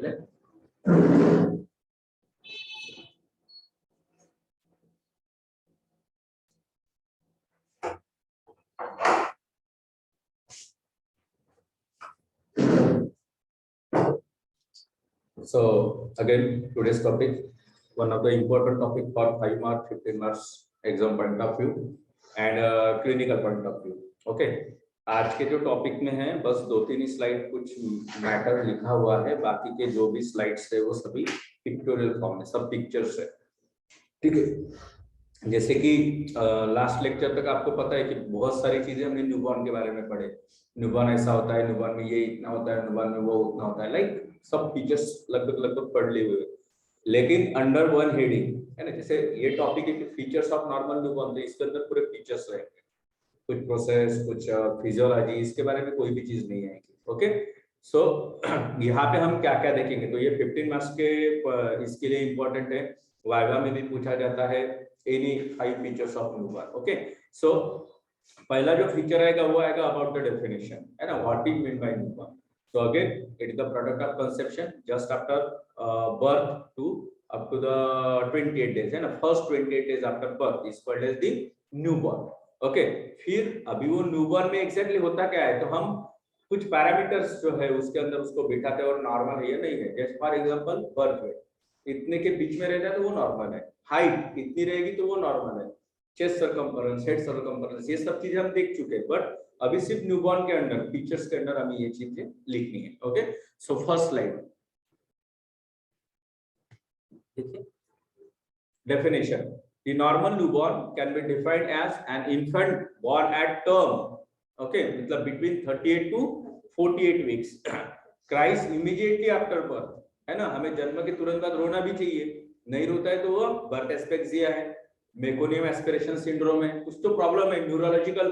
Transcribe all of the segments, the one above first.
चले So again, today's topic, one of the important topic for 5 marks, 15 marks exam point of view and clinical point of view. Okay, आज के जो topic में है बस 2-3 slide कुछ मैटर लिखा हुआ है, बाकी के जो भी स्लाइड्स है वो सभी पिक्टोरियल फॉर्म में, सब पिक्चर्स है। ठीक है, जैसे कि लास्ट लेक्चर तक आपको पता है कि बहुत सारी चीजें हमने न्यूबॉर्न के बारे में पढ़े। न्यूबॉर्न ऐसा होता है, न्यूबॉर्न में ये इतना होता है, न्यूबॉर्न में वो उतना होता है, लाइक सब फीचर्स लगभग पढ़ लिए हुए। लेकिन अंडर वन हेडिंग है ना, जैसे ये टॉपिक है कि फीचर्स ऑफ नॉर्मल न्यूबॉर्न, तो इसके अंदर पूरे फीचर्स रहेंगे, कुछ प्रोसेस, कुछ फिजियोलॉजी, इसके बारे में कोई भी चीज नहीं आएगी। ओके, सो यहाँ पे हम क्या क्या देखेंगे, तो ये 15 मार्क्स के इसके लिए इंपॉर्टेंट है, वाइवा में भी पूछा जाता है, any 5 features of newborn. Okay, so पहला जो फीचर आएगा वो आएगा अबाउट द डेफिनेशन, है ना, what is mean by newborn. So again, it is the product of conception just after birth to up to the 28 days, है ना, first 28 days after birth is called as the newborn. Okay, फिर अभी वो newborn में exactly होता क्या है, तो हम कुछ पैरामीटर्स जो है उसके अंदर उसको बिठाते हैं और नॉर्मल है या नहीं है। जैसे फॉर एग्जांपल बर्थ वेट इतने के बीच में रहता है तो वो नॉर्मल है, हाइट इतनी रहेगी तो वो नॉर्मल है, चेस्ट सर्कमफरेंस, हेड सर्कमफरेंस, ये सब चीजें हम देख चुके हैं, बट अभी सिर्फ न्यूबॉर्न के अंदर फीचर्स के अंदर हमें ये चीजें लिखनी है। ओके, सो फर्स्ट स्लाइड देखिए, definition, the normal newborn can be defined as an infant born at term, okay, मतलब between 38 to 48 weeks, cries immediately after birth, है ना, हमें जन्म के तुरंत बाद रोना भी चाहिए, नहीं रोता है तो वो बर्थ एस्पेक्सिया है, मेकोनियम एस्पिरेशन सिंड्रोम है, कुछ तो प्रॉब्लम है, न्यूरोलॉजिकल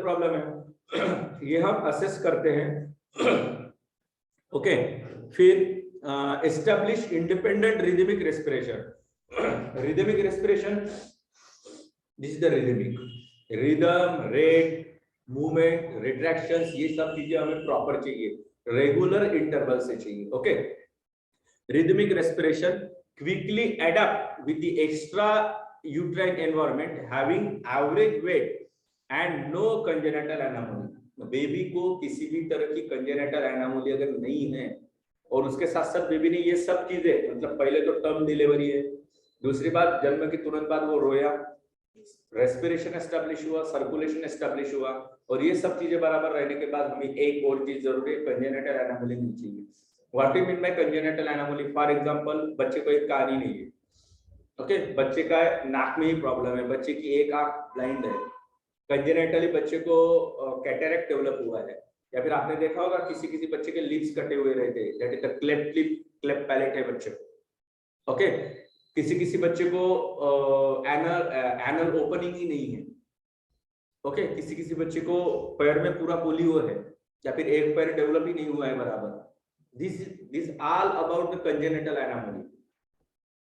प्रॉब्लम है, ये हम असेस करते हैं। ओके, फिर establish independent rhythmic respiration, rhythmic respiration, this is the rhythmic, rhythm, rate, movement, retractions, ये सब चीजें हमें प्रॉपर चाहिए, रेगुलर इंटरवल से चाहिए। Okay, rhythmic respiration quickly adopt with the extra uterine environment, having average weight and no congenital anomaly. Baby को किसी भी तरह की कंजेनिटल एनामोली अगर नहीं है और उसके साथ साथ बेबी ने ये सब चीजें, मतलब पहले तो टर्म डिलीवरी है, दूसरी बात जन्म के तुरंत बाद वो रोया, रेस्पिरेशन एस्टैब्लिश हुआ, सर्कुलेशन एस्टैब्लिश हुआ, और ये सब चीजें बराबर रहने के बाद हमें एक और चीज जरूरी है, कंजेनिटल एनामोली नहीं चाहिए। What do mean by congenital anomaly? For example बच्चे को एक कान ही नहीं है, ओके, बच्चे का नाक में ही प्रॉब्लम है, बच्चे की एक आंख ब्लाइंड है, कंजेनिटली बच्चे को कैटरेक्ट डेवलप हुआ है, या फिर आपने देखा होगा किसी बच्चे के लिप्स कटे हुए रहते हैं, that is the cleft lip, cleft palate है बच्चे को। ओके, किसी बच्चे को एनल ओपनिंग ही नहीं है, ओके, किसी बच्चे को पैर में पूरा पोलियो है, या फिर एक पैर डेवलप ही नहीं हुआ है बराबर। This all about the congenital anomaly.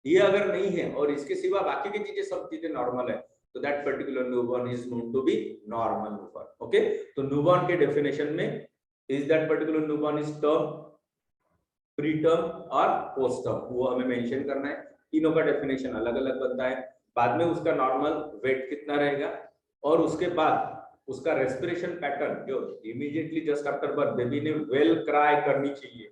ये अगर नहीं है और इसके सिवा बाकी की चीजें सब चीजें नॉर्मल है, तो that particular newborn is known to be normal newborn. Okay, तो newborn के definition में is that particular newborn is term, preterm और post term, वो हमें मेंशन करना है। तीनों का definition अलग अलग बनता है, बाद में उसका नॉर्मल वेट कितना रहेगा, और उसके बाद उसका रेस्पिरेशन पैटर्न जो immediately just after birth baby ने वेल क्राई करनी चाहिए,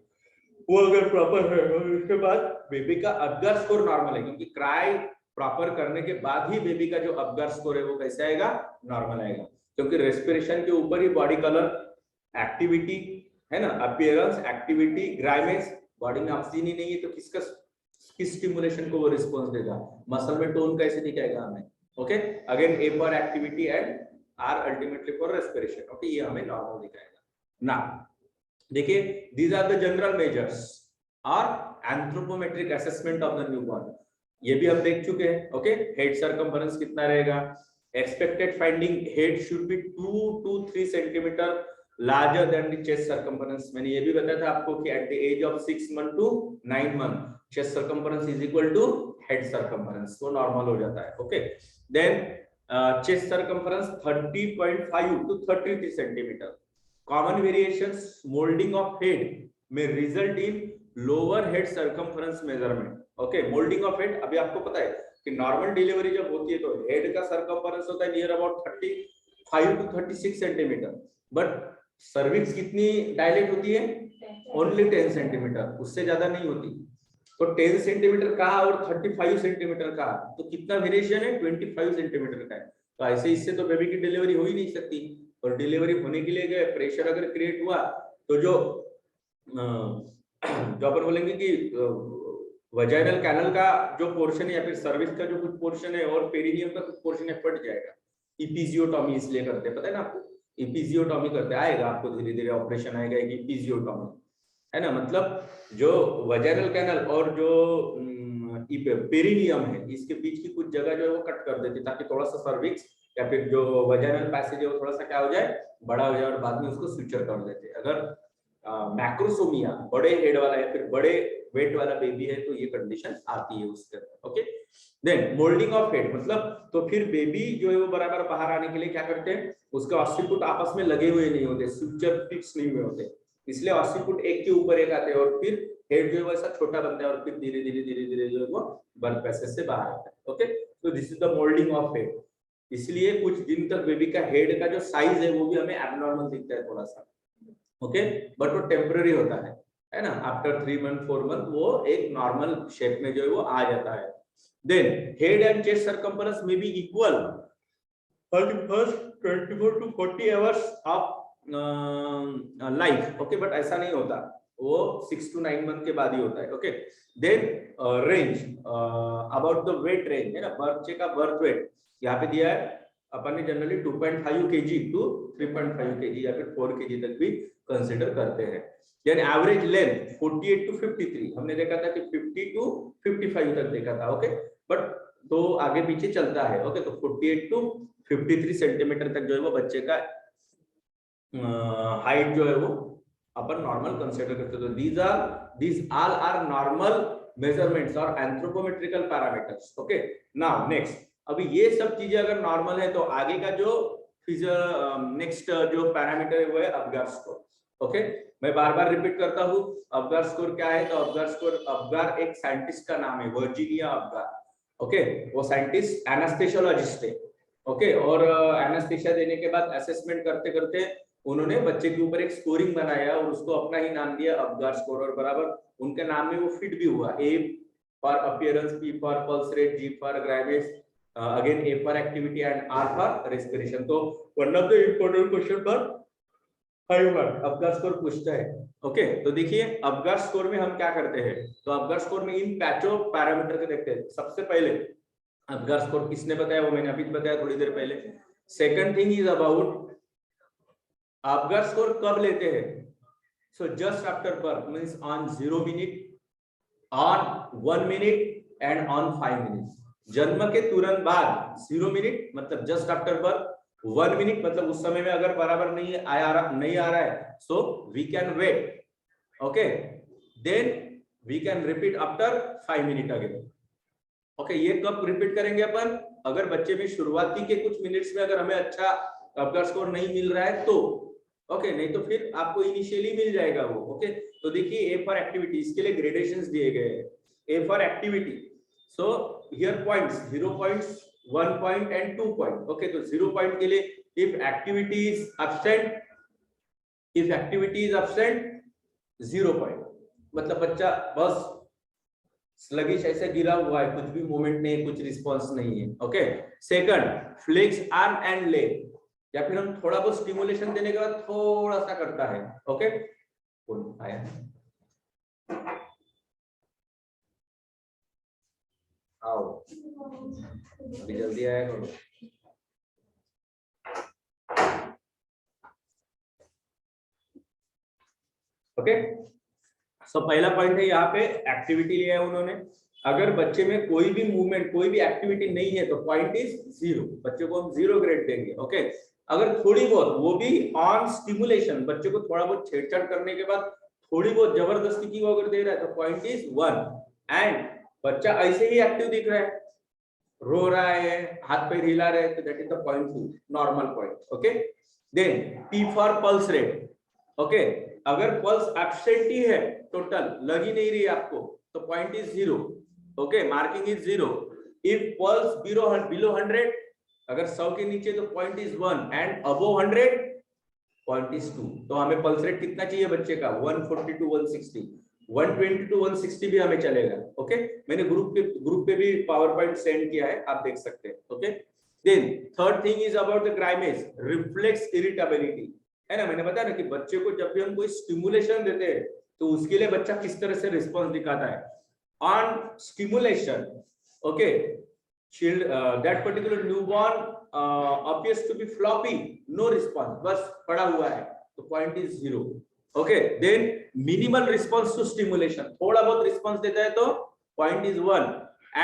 वो अगर प्रॉपर है, और उसके बाद बेबी का अपगर स्कोर नॉर्मल है, क्योंकि क्राई प्रॉपर करने के बाद ही बेबी का जो अपगर स्कोर है वो कैसे आएगा, नॉर्मल आएगा, क्योंकि रेस्पिरेशन के ऊपर ही बॉडी कलर, एक्टिविटी, है ना, अपीयरेंस, एक्टिविटी, ग्राइमेंस, बॉडी में ऑक्सीजन ही नहीं है तो किस स्टिमुलेशन को वो रिस्पांस देगा, मसल में टोन कैसे दिखाएगा हमें। Okay, again A for activity and R ultimately for respiration. Okay, ये हमें नॉर्मल दिखाएगा ना। देखिए, these are the general measures और anthropometric assessment of the newborn, ये भी हम देख चुके हैं। ओके, हेड सर्कमफरेंस कितना रहेगा, expected finding head should be 2 to 3 centimetre larger than the chest circumference. मैंने ये भी बताया था आपको कि at the age of 6 month to 9 month chest circumference is equal to head circumference, वो नॉर्मल हो जाता है। Okay, then chest circumference 30.5 to 33 centimetre, common variations moulding of head में result in lower head circumference measurement. Okay, moulding of head, अभी आपको पता है कि नॉर्मल डिलीवरी जब होती है तो हेड का सर्कमफरेंस होता है near about 35 to 36 centimetre, but cervix कितनी डायलेट होती है? ओनली 10 सेंटीमीटर, उससे ज्यादा नहीं होती। तो 10 सेंटीमीटर कहा और 35 सेंटीमीटर कहा, तो कितना वेरिएशन है? 25 सेंटीमीटर का है। तो ऐसे इससे तो बेबी की डिलीवरी हो ही नहीं सकती, और डिलीवरी होने के लिए प्रेशर अगर क्रिएट हुआ तो जो अपन बोलेंगे कि वजाइनल कैनल का जो पोर्शन है या फिर सर्विस का जो कुछ पोर्शन है और पेरिनियम का कुछ पोर्शन है फट जाएगा। इपिजियोटॉमी इसलिए करते हैं, पता है ना आपको, इपिजियोटॉमी करते आएगा आपको धीरे धीरे ऑपरेशन आएगा एक इपिजियोटॉमी, है ना। मतलब जो वजाइनल कैनल और जो पेरिनियम है इसके बीच की कुछ जगह जो है वो कट कर देती ताकि थोड़ा सा सर्विक्स या फिर जो वजाइनल पैसेज है वो थोड़ा सा क्या हो जाए, बड़ा हो जाए, और बाद में उसको स्विचर कर देते। अगर मैक्रोसोमिया बड़े हेड वाला या फिर बड़े वेट वाला बेबी है तो ये कंडीशन आती है उसके अंदर। Okay, then moulding of head मतलब तो फिर बेबी जो है वो बराबर बाहर आने के लिए क्या करते हैं, उसके ऑस्सिकुट आपस में लगे हुए नहीं होते, स्विचर फिक्स नहीं हुए होते, इसलिए ऑस्सिकुट एक के ऊपर एक आते हैं और फिर हेड जो है वैसा छोटा बनता है और फिर धीरे धीरे जो है वो बर्थ पैसेज से बाहर आता है। ओके, तो this is the moulding of head. इसलिए कुछ दिन तक बेबी का हेड का जो साइज है वो भी हमें एबनॉर्मल दिखता है थोड़ा सा। ओके, बट वो टेम्पररी होता है ना, आफ्टर 3 मंथ 4 मंथ वो एक नॉर्मल शेप में जो है वो आ जाता है। Then head and chest circumference में be equal for the first 24 to 40 hours of life. Okay, but ऐसा नहीं होता, वो 6 to 9 मंथ के बाद ही होता है। Okay, then range about the weight range है ना, बच्चे का बर्थ वेट यहाँ पे दिया है अपन ने जनरली 2.5 kg to 3.5 kg या फिर 4 kg तक भी कंसिडर करते हैं। देन एवरेज लेंथ 48 to 53, हमने देखा था कि 50 to 55 तक देखा था। ओके, बट तो आगे पीछे चलता है। ओके, तो 48 to 53 सेंटीमीटर तक जो है वो बच्चे का हाइट जो है वो अपन नॉर्मल कंसिडर करते हैं। तो these all are normal measurements और anthropometrical parameters. Okay, now next, अभी ये सब चीजें अगर नॉर्मल है तो आगे का जो नेक्स्ट जो पैरामीटर है वो है अबगार स्कोर। ओके, मैं बार बार रिपीट करता हूँ, अबगार स्कोर क्या है? तो अबगार स्कोर, अबगार एक साइंटिस्ट का नाम है, वर्जीनिया अबगार। ओके, वो साइंटिस्ट एनास्थेसियोलॉजिस्ट है। ओके, और एनास्थेसिया देने के बाद असेसमेंट करते करते उन्होंने बच्चे के ऊपर एक स्कोरिंग बनाया और उसको अपना ही नाम दिया अबगार स्कोर, और बराबर उनके नाम में वो फिट भी हुआ। A for appearance, P for pulse rate, G for grimace, again A for activity and R for respiration। तो one of the important question पर 5 मार्क अबगार स्कोर पूछता है। ओके, तो देखिए अबगार स्कोर में हम क्या करते हैं, तो अबगार स्कोर में इन पैचो पैरामीटर को देखते हैं। सबसे पहले अबगार स्कोर किसने बताया, वो मैंने अभी बताया थोड़ी देर पहले। Second thing is about Apgar score कब लेते हैं, so just after birth means on 0 minute, on 1 minute and on 5 minute. जन्म के तुरंत बाद 0 मिनट मतलब जस्ट आफ्टर बर्थ, 1 मिनट मतलब उस समय में अगर बराबर नहीं आ रहा है so we can wait. Okay, then we can repeat after 5 minute again. Okay, ये कब रिपीट करेंगे अपन, अगर बच्चे में शुरुआती के कुछ मिनट्स में अगर हमें अच्छा अबगार स्कोर नहीं मिल रहा है तो। ओके, नहीं तो फिर आपको इनिशियली मिल जाएगा वो। ओके, तो देखिए ए फॉर एक्टिविटी, इसके लिए ग्रेडेशंस दिए गए हैं। ए for activity, so here points 0 points, 1 point and 2 point। okay, तो 0 point के लिए if activity is absent 0 point, मतलब बच्चा बस स्लगिश ऐसे गिरा हुआ है, कुछ भी मूवमेंट नहीं है, कुछ रिस्पांस नहीं है। Okay, second flex arm and leg, या फिर हम थोड़ा बहुत स्टिमुलेशन देने के बाद थोड़ा सा करता है। ओके, कौन आया, आओ अभी जल्दी आया करो। ओके, सो पहला पॉइंट है यहाँ पे एक्टिविटी लिया है उन्होंने। अगर बच्चे में कोई भी मूवमेंट, कोई भी एक्टिविटी नहीं है तो पॉइंट इज 0, बच्चे को हम 0 ग्रेड देंगे। ओके, अगर थोड़ी बहुत, वो भी ऑन स्टिमुलेशन, बच्चे को थोड़ा बहुत छेड़छाड़ करने के बाद थोड़ी बहुत जबरदस्ती की वो अगर दे रहा है तो पॉइंट इज 1। एंड बच्चा ऐसे ही एक्टिव दिख रहा है, रो रहा है, हाथ पैर हिला रहे हैं, तो that is the point 2, normal point. Okay, then P for pulse rate, okay अगर पल्स एब्सेंट ही है, टोटल लग ही नहीं रही है आपको, तो point is 0. Okay marking is 0. If pulse below 100, अगर 100 के नीचे तो point is 1 and above 100 point is 2. तो हमें पल्स रेट कितना चाहिए बच्चे का? 140 to 160. 120 to 160 भी हमें चलेगा. ओके मैंने ग्रुप पे भी पावर पॉइंट सेंड किया है, आप देख सकते हैं. Okay then third thing is about the grimace, reflex irritability, है ना. मैंने बताया ना कि बच्चे को जब भी हम कोई स्टिमुलेशन देते हैं तो उसके लिए बच्चा किस तरह से रिस्पॉन्स दिखाता है. On stimulation okay that particular newborn appears to be floppy, no response, बस पड़ा हुआ है, तो point is 0. okay then minimal response to stimulation, थोड़ा बहुत response देता है तो point is 1.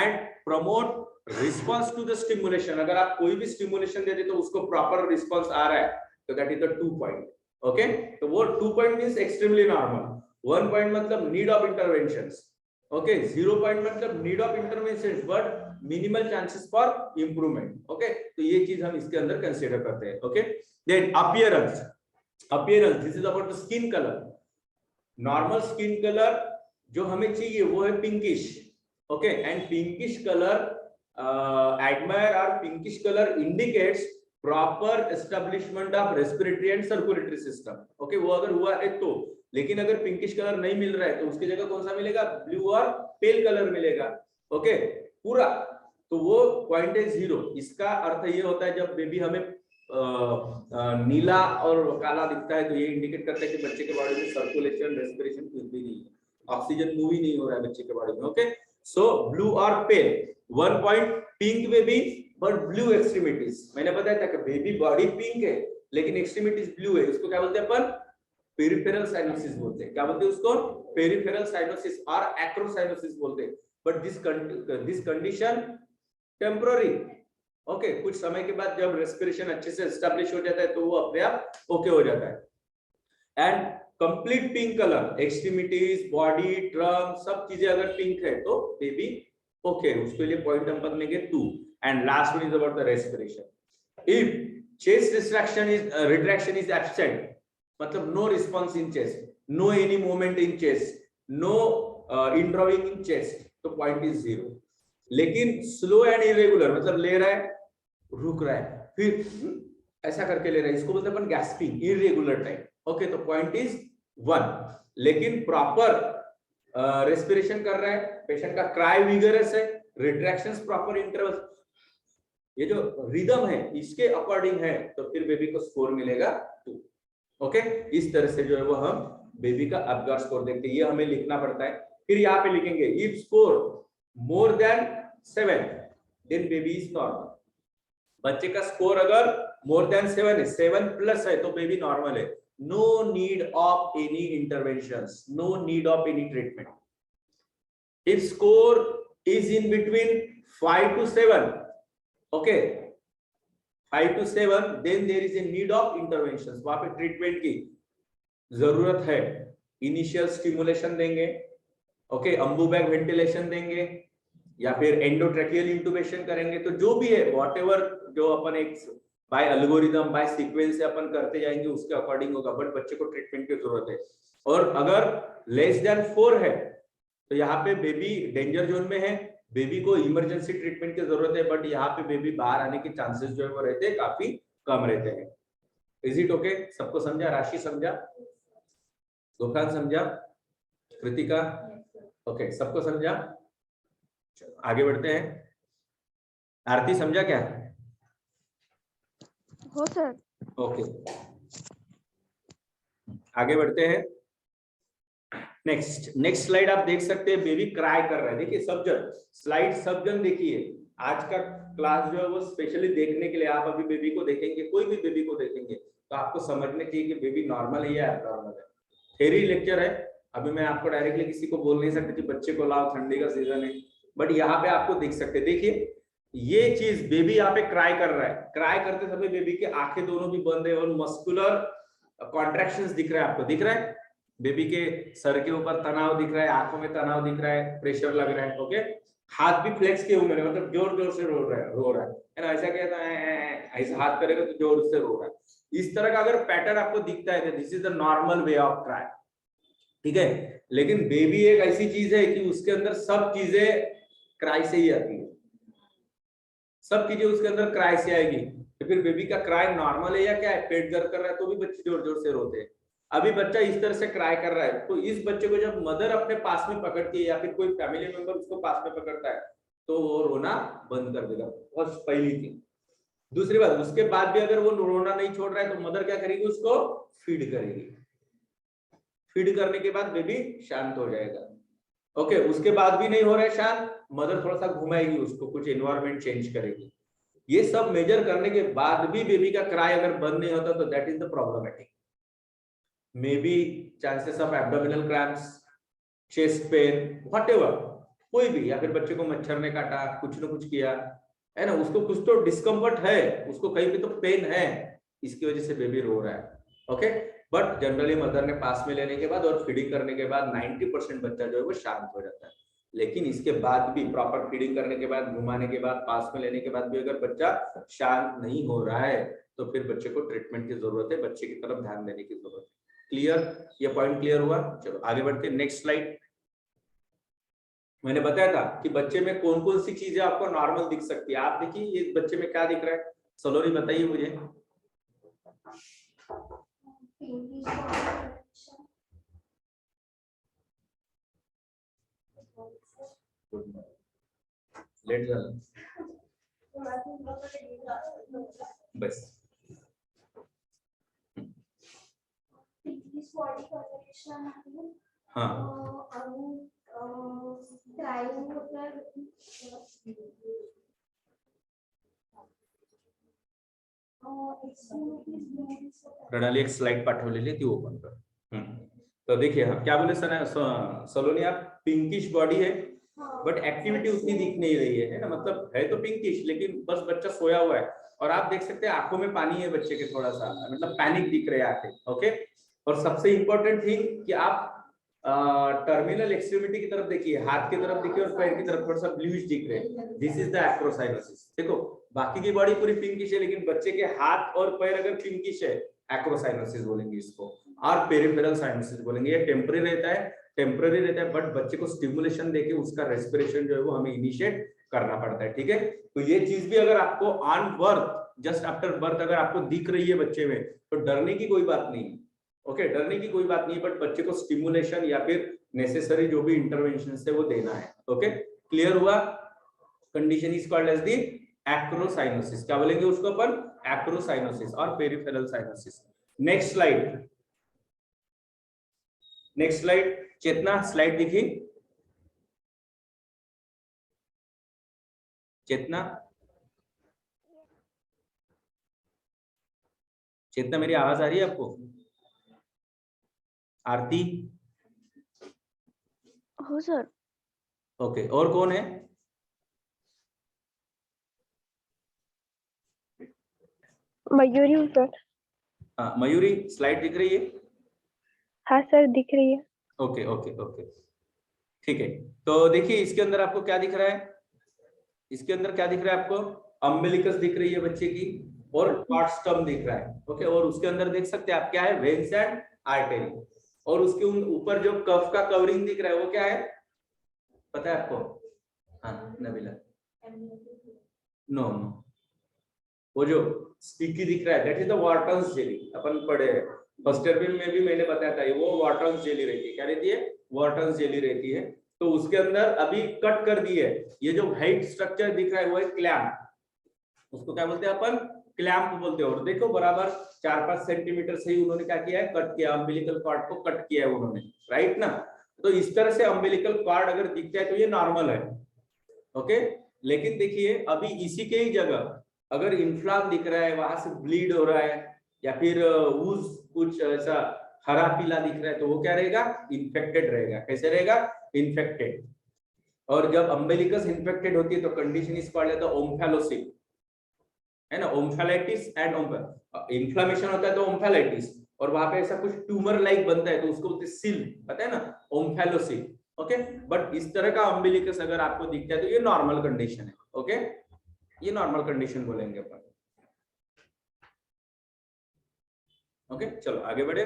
and promote response to the stimulation, अगर आप कोई भी stimulation देते तो उसको proper response आ रहा है तो that is the 2 point. okay तो वो 2 point means extremely normal. 1 point मतलब need of interventions. okay 0 point मतलब need of interventions but minimal chances for improvement. Okay तो ये चीज हम इसके अंदर कंसीडर करते हैं. Okay then appearance, this is about the skin colour. Normal skin colour जो हमें चाहिए वो है pinkish. Okay and pinkish colour admire और pinkish colour indicates proper establishment of respiratory and circulatory system. Okay वो अगर हुआ है तो, लेकिन अगर पिंकिश कलर नहीं मिल रहा है तो उसकी जगह कौन सा मिलेगा? ब्लू और पेल कलर मिलेगा. ओके पूरा, तो वो पॉइंट है 0. इसका अर्थ ये होता है जब बेबी हमें नीला और काला दिखता है तो ये इंडिकेट करता है कि बच्चे के बॉडी में सर्कुलेशन रेस्पिरेशन कुछ भी नहीं है, ऑक्सीजन मूव ही नहीं हो रहा है बच्चे के बॉडी में. ओके सो ब्लू और पेल. 1 point pink baby but blue extremities. मैंने बताया था कि बेबी बॉडी पिंक है लेकिन एक्सट्रीमिटीज ब्लू है. इसको क्या बोलते हैं अपन? पेरिफेरल साइनोसिस बोलते हैं. क्या बोलते हैं उसको? पेरिफेरल साइनोसिस और एक्रोसाइनोसिस बोलते हैं. But this condition temporary. Okay कुछ समय के बाद जब रेस्पिरेशन अच्छे से एस्टैब्लिश हो जाता है तो वो अपने आप ओके हो जाता है. And complete pink colour, extremities body trunk सब चीजें अगर पिंक है तो बेबी ओके, उसके लिए पॉइंट हम बदलेंगे 2. And last one is about the respiration. If chest retraction is absent मतलब no response in chest, no any movement in chest, no indrawing in chest, तो पॉइंट इज 0. लेकिन slow and irregular मतलब ले रहा है रुक रहा है फिर ऐसा करके ले रहा है, इसको बोलते हैं अपन गैस्पिंग, इरेगुलर टाइप. ओके तो पॉइंट इज 1. लेकिन प्रॉपर रेस्पिरेशन कर रहा है, पेशेंट का क्राई विगरस है, रिट्रैक्शंस प्रॉपर इंटरवल, ये जो रिदम है इसके अकॉर्डिंग है तो फिर बेबी को स्कोर मिलेगा 2. ओके इस तरह से जो है वो हम बेबी का एब्गार स्कोर देखते हैं. ये हमें लिखना पड़ता है. फिर यहाँ पे लिखेंगे if score more than 7 then baby is normal. बच्चे का स्कोर अगर मोर देन 7 है, 7 प्लस है तो बेबी नॉर्मल है. No need of any interventions, no need of any treatment. If score is in between 5 to 7 okay 5 to 7 then there is a need of interventions. वहां पे treatment की जरूरत है. इनिशियल स्टिमुलेशन देंगे, okay Ambu bag ventilation देंगे या फिर endotracheal इंटुबेशन करेंगे. तो जो भी है व्हाटएवर जो अपन एक बाय एल्गोरिथम बाय सीक्वेंस से अपन करते जाएंगे उसके अकॉर्डिंग होगा. बट बच्चे को ट्रीटमेंट की जरूरत है. और अगर लेस देन 4 है तो यहाँ पे बेबी डेंजर जोन में है, बेबी को इमरजेंसी ट्रीटमेंट की जरूरत है. बट यहाँ पे बेबी बाहर आने के चांसेस जो है वो रहते हैं काफी कम रहते हैं. Is it okay? सबको समझा? राशि समझा? गोपाल समझा? कृतिका ओके सबको समझा? चलो आगे बढ़ते हैं. आरती समझा क्या? हो सर. ओके आगे बढ़ते हैं. नेक्स्ट स्लाइड आप देख सकते हैं. बेबी क्राई कर रहा है. देखिए सब जन स्लाइड सब जन देखिए. आज का क्लास जो है वो स्पेशली देखने के लिए आप अभी बेबी को देखेंगे, कोई भी बेबी को देखेंगे तो आपको समझने चाहिए कि बेबी नॉर्मल है या एब्नॉर्मल है. थ्योरी लेक्चर है, अभी मैं आपको डायरेक्टली किसी को बोल नहीं सकता कि बच्चे को लाओ ठंडी का सीजन है. बट यहाँ पे आपको दिख सकते हैं. देखिए ये चीज बेबी यहाँ पे क्राई कर रहा है. क्राई करते समय बेबी के आंखें दोनों भी बंद है और मस्कुलर कॉन्ट्रैक्शंस दिख रहा है. आपको दिख रहा है बेबी के सर के ऊपर तनाव दिख रहा है, आंखों में तनाव दिख रहा है, प्रेशर लग रहा है. ओके हाथ भी फ्लेक्स किए हुए मैंने, मतलब जोर जोर से रो रहा है ना, ऐसा कहता है ऐसा हाथ करेगा तो जोर से रो रहा है। इस तरह का अगर पैटर्न आपको दिखता है तो this is the normal way of cry, ठीक है। लेकिन बेबी एक ऐसी चीज है कि उसके अंदर सब चीजें क्राई से ही आती है, सब चीजें उसके अंदर क्राई से आएगी। तो फिर बेबी का क्राई नॉर्मल है या क्या है, पेट दर्द कर रहा है तो भी बच्चे जोर जोर से रोते हैं। अभी बच्चा इस तरह से क्राई कर रहा है तो इस बच्चे को जब मदर अपने पास में पकड़ती है या फिर कोई फैमिली मेंबर उसको पास में पकड़ता है तो वो रोना बंद कर देगा, बस पहली चीज। दूसरी बात, उसके बाद भी अगर वो रोना नहीं छोड़ रहा है तो मदर क्या करेगी, उसको फीड करेगी। फीड करने के बाद बेबी शांत हो जाएगा। ओके, उसके बाद भी नहीं हो रहा है शांत, मदर थोड़ा सा घुमाएगी उसको, कुछ एनवायरमेंट चेंज करेगी। ये सब मेजर करने के बाद भी बेबी का क्राई अगर बंद नहीं होता तो that is the problematic. May be chances of abdominal cramps, chest pain, whatever, कोई भी, या फिर बच्चे को मच्छर ने काटा, कुछ न कुछ किया है ना, उसको कुछ तो डिस्कम्फर्ट है, उसको कहीं पे तो पेन है, इसकी वजह से बेबी रो रहा है। ओके, बट जनरली मदर ने पास में लेने के बाद और फीडिंग करने के बाद 90% बच्चा जो है वो शांत हो जाता है। लेकिन इसके बाद भी प्रॉपर फीडिंग करने के बाद, घुमाने के बाद, पास में लेने के बाद भी अगर बच्चा शांत नहीं हो रहा है तो फिर बच्चे को ट्रीटमेंट की जरूरत है, बच्चे की तरफ ध्यान देने की जरूरत है। क्लियर, ये पॉइंट क्लियर हुआ? चलो आगे बढ़ते हैं, नेक्स्ट स्लाइड। मैंने बताया था कि बच्चे में कौन कौन सी चीजें आपको नॉर्मल दिख सकती है। आप देखिए ये बच्चे में क्या दिख रहा है, सलोनी बताइए मुझे। लेट जाना बस। हाँ प्रणाली एक स्लाइड पाठवलेली ती ओपन कर। तो देखिए हम क्या बोले सलोनी, आप पिंकिश बॉडी है बट एक्टिविटी उतनी दिख नहीं रही है ना, मतलब है तो पिंकिश लेकिन बस बच्चा सोया हुआ है। और आप देख सकते हैं आंखों में पानी है बच्चे के, थोड़ा सा मतलब पैनिक दिख रहे हैं आंखें। ओके, और सबसे इंपॉर्टेंट थिंग कि आप टर्मिनल एक्सट्रीमिटी की तरफ देखिए, हाथ की तरफ देखिए और पैर की तरफ थोड़ा सा ब्लूइश दिख रहे हैं, दिस इज द एक्रोसाइनोसिस। देखो बाकी की बॉडी पूरी पिंकिश है लेकिन बच्चे के हाथ और पैर अगर पिंकिश है, एक्रोसाइनोसिस बोलेंगे इसको, और पेरिफेरल साइनोसिस बोलेंगे। ये टेम्पररी रहता है बट बच्चे को स्टिमुलेशन देके उसका रेस्पिरेशन जो है वो हमें इनिशिएट करना पड़ता है, ठीक है। तो ये चीज भी अगर आपको on birth, just after birth अगर आपको दिख रही है बच्चे में तो डरने की कोई बात नहीं है। ओके, डरने की कोई बात नहीं, बट बच्चे को स्टिमुलेशन या फिर नेसेसरी जो भी इंटरवेंशन है वो देना है। ओके, क्लियर हुआ? Condition is called as the acrocyanosis. क्या बोलेंगे उसको अपन? एक्रोसाइनोसिस और peripheral cyanosis. Next slide, next slide. Chetna slide दिखी? चेतना, चेतना मेरी आवाज आ रही है आपको? आरती? हो सर। ओके, और कौन है? मयूरी हूँ सर। हाँ मयूरी, स्लाइड दिख रही है? हाँ सर दिख रही है। ओके ओके ओके, ठीक है। तो देखिए इसके अंदर आपको क्या दिख रहा है, इसके अंदर क्या दिख रहा है आपको? अम्बिलिकस दिख रही है बच्चे की और शॉर्ट स्टर्म दिख रहा है। ओके, और उसके अंदर देख सकते हैं आप क्या है, वेन्स एंड आर्टरी। और उसके ऊपर जो कफ का कवरिंग दिख रहा है वो क्या है पता है आपको? हाँ नबीला, नो नो, वो जो स्टिकी दिख रहा है that is the waters jelly. अपन पढ़े फर्स्ट ईयर में भी मैंने बताया था, वो वाटर्स जेली रहती है। क्या रहती है? वाटर्स जेली रहती है। तो उसके अंदर अभी कट कर दी है, ये जो व्हाइट स्ट्रक्चर दिख रहा है वो है क्लैम्प, उसको क्या बोलते हैं अपन? क्लैम्प बोलते हैं। और देखो बराबर 4-5 सेंटीमीटर से ही उन्होंने क्या किया है, कट किया, अम्बिलिकल कॉर्ड को कट किया है उन्होंने, राइट ना। तो इस तरह से अम्बिलिकल कॉर्ड अगर दिखता है तो ये नॉर्मल है। ओके, लेकिन देखिए अभी इसी के ही जगह अगर इन्फ्लाम दिख रहा है, वहां से ब्लीड हो रहा है या फिर ऊज कुछ ऐसा हरा पीला दिख रहा है तो वो क्या रहेगा? इन्फेक्टेड रहेगा। कैसे रहेगा? इन्फेक्टेड। और जब अम्बिलिकस इन्फेक्टेड होती है तो कंडीशन इज कॉल्ड द ओम्फैलोसिस, है ना। ओम्फैलाइटिस एंड इन्फ्लेमेशन होता है तो ओम्फैलाइटिस, और वहां पे ऐसा कुछ ट्यूमर लाइक बनता है तो उसको बोलते हैं सिल, पता है ना, ओम्फैलोसिस। ओके। बट इस तरह का अम्बिलिकस अगर आपको दिखता है तो ये नॉर्मल कंडीशन है। ओके, ये नॉर्मल कंडीशन बोलेंगे अपन। ओके, चलो आगे बढ़े।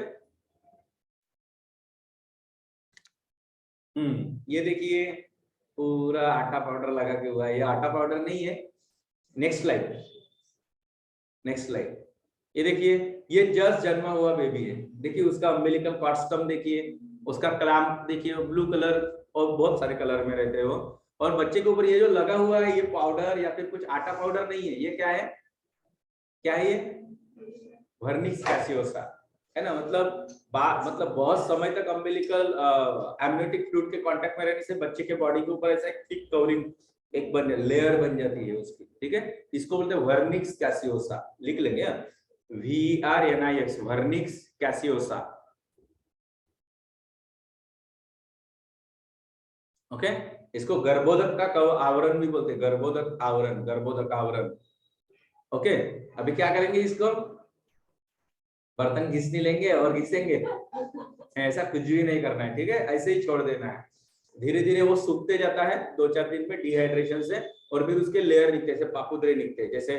ये देखिए पूरा आटा पाउडर लगा के हुआ है, ये आटा पाउडर नहीं है। Next slide, next slide. ये देखिए ये जस्ट जन्मा हुआ बेबी है। देखिए उसका अम्बिलिकल पार्ट देखिए, उसका क्लैंप देखिए ब्लू कलर और बहुत सारे कलर में रहते हो। और बच्चे के ऊपर ये जो लगा हुआ है ये पाउडर या फिर कुछ आटा पाउडर नहीं है, ये क्या है, क्या है ये, वर्निक्स कैसियोसा है ना। मतलब बहुत समय तक अम्बिलिकल एमनियोटिक फ्लूइड के कांटेक्ट में रहने से बच्चे के बॉडी के ऊपर ऐसा एक थिक कवरिंग एक लेयर बन जाती है उसकी, ठीक है। इसको बोलते हैं वर्निक्स कैसियोसा, लिख लेंगे VRNIX, वर्निक्स कैसियोसा। ओके, इसको गर्भोदक का आवरण भी बोलते हैं, गर्भोदक आवरण, गर्भोदक आवरण। ओके, अभी क्या करेंगे, इसको बर्तन घिसनी लेंगे और घिसेंगे, ऐसा कुछ भी नहीं करना है, ठीक है, ऐसे ही छोड़ देना है। धीरे धीरे वो सूखते जाता है 2-4 दिन में डिहाइड्रेशन से, और फिर उसके लेयर निकलते हैं, जैसे पापुद्रे निकलते हैं, जैसे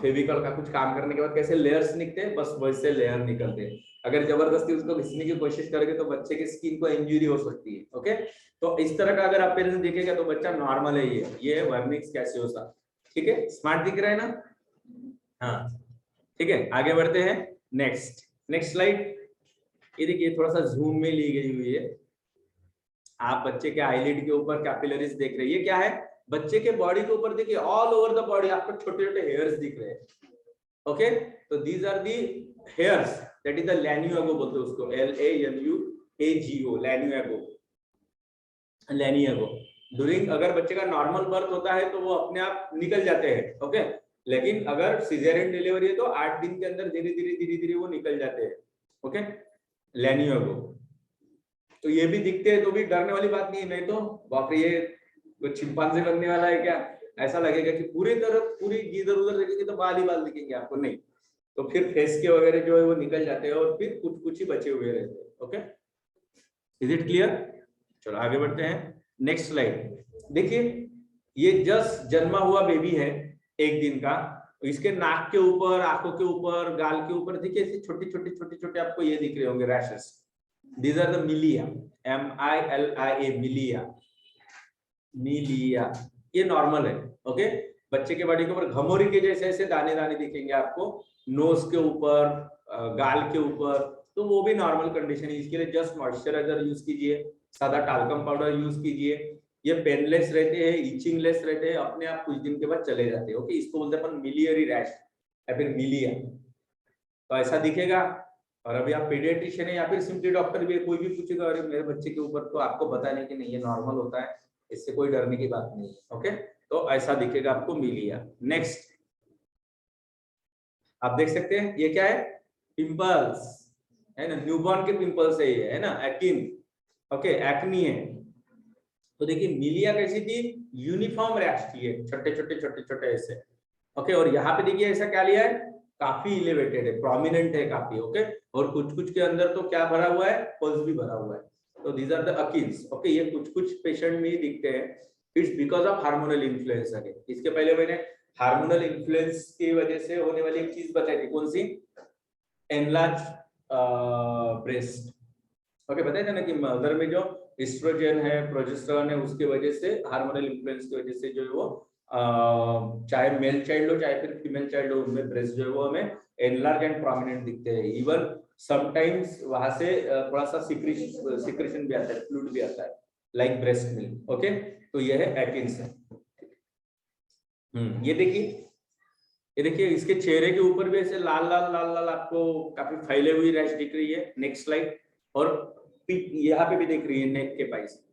फेविकॉल का कुछ काम करने के बाद कैसे लेयर्स निकलते हैं, बस वैसे लेयर निकलते हैं। अगर जबरदस्ती उसको घिसने की कोशिश करोगे तो बच्चे की स्किन को इंजरी हो सकती है। ओके, तो इस तरह का अगर आप पेरेंट्स देखेगा तो बच्चा नॉर्मल है, ये है वर्निक्स कैसियोसा, ठीक है। स्मार्ट दिख रहा है ना, हाँ ठीक है। आगे बढ़ते हैं, नेक्स्ट स्लाइड। ये देखिए थोड़ा सा जूम में ली गई हुई है, आप बच्चे के आईलिड के ऊपर कैपिलरीज देख रहे हैं, ये क्या है, बच्चे के बॉडी के ऊपर देखिए ऑल ओवर द बॉडी आपको छोटे छोटे हेयर्स दिख रहे हैं। ओके, तो these are the hairs, that is the lanugo बोलते हैं उसको, LANUAGO, लैन्यूएगो। ड्यूरिंग अगर बच्चे का नॉर्मल बर्थ होता है तो वो अपने आप निकल जाते हैं। ओके, लेकिन अगर सिजेरियन डिलीवरी है तो 8 दिन के अंदर धीरे धीरे वो निकल जाते हैं। ओके, लैन्यूएगो। तो ये भी दिखते हैं तो भी डरने वाली बात नहीं है, नहीं तो बाप रे ये कुछ चिंपांजी बनने वाला है क्या, ऐसा लगेगा कि पूरी इधर उधर देखेंगे तो बाल ही बाल दिखेंगे आपको, नहीं तो फिर फेस के वगैरह जो है वो निकल जाते हैं और फिर कुछ ही बचे हुए रहते हैं। Okay, is it clear? चलो आगे बढ़ते हैं, नेक्स्ट स्लाइड। देखिए ये जस्ट जन्मा हुआ बेबी है 1 दिन का, इसके नाक के ऊपर, आंखों के ऊपर, गाल के ऊपर देखिए ऐसे छोटे आपको ये दिख रहे होंगे rashes. These are the milia, MILIA, मिलिया, ये नॉर्मल है। ओके, बच्चे के बॉडी के ऊपर घमोरी के जैसे ऐसे दाने दाने दिखेंगे आपको, नोज के ऊपर, गाल के ऊपर, तो वो भी नॉर्मल कंडीशन है। इसके लिए जस्ट मॉइस्चराइजर यूज कीजिए, सादा टाल्कम पाउडर यूज कीजिए। ये पेनलेस रहते हैं, इचिंग लेस रहते हैं, अपने आप कुछ दिन के बाद चले जाते हैं। ओके, इसको बोलते हैं अपन मिलियरी रैश या फिर मिलिया, तो ऐसा दिखेगा। और अभी आप पीडियाट्रिशियन है या फिर सिंपली डॉक्टर भी, कोई भी पूछेगा अरे मेरे बच्चे के ऊपर, तो आपको बताने की नहीं, ये नॉर्मल होता है, इससे कोई डरने की बात नहीं है। ओके, तो ऐसा दिखेगा आपको मिलिया। नेक्स्ट आप देख सकते हैं ये क्या है, पिंपल्स है ना, न्यूबॉर्न के पिंपल्स है ये, है ना, एक्टिन। ओके, एक्नी है। तो देखिए मिलिया कैसी थी, यूनिफॉर्म रैश थी, छोटे ऐसे। ओके, और यहाँ पे देखिए ऐसा क्या लिया है, काफी इलेवेटेड है, प्रोमिनेंट है काफी। ओके, और कुछ के अंदर तो क्या भरा हुआ है, पल्स भी भरा हुआ है। तो दीज आर द अकीन्स। ओके, ये कुछ पेशेंट में ही दिखते हैं, it's because of hormonal influence. इसके पहले मैंने हार्मोनल इन्फ्लुएंस की वजह से होने वाली एक चीज बताई थी, कौन सी, एनलार्ज ब्रेस्ट। ओके, बताया था ना कि मदर में जो एस्ट्रोजन है, प्रोजेस्टेरोन है, उसके वजह से, हार्मोनल इन्फ्लुएंस की वजह से जो है वो चाहे मेल चाइल्ड हो चाहे फिर फीमेल चाइल्ड हो, उनमें ब्रेस्ट जो है वो हमें एनलार्ज एंड प्रोमिनेंट दिखते हैं। इवन समटाइम्स वहां से थोड़ा सा सिक्रेशन भी आता है, फ्लूइड भी आता है, लाइक ब्रेस्ट मिल्क। ओके, तो ये है एक्टिन्स। ये देखिए इसके चेहरे के ऊपर भी ऐसे लाल लाल आपको काफी फैले हुई रैश दिख रही है। Next slide. और यहाँ पे भी दिख रही है नेक के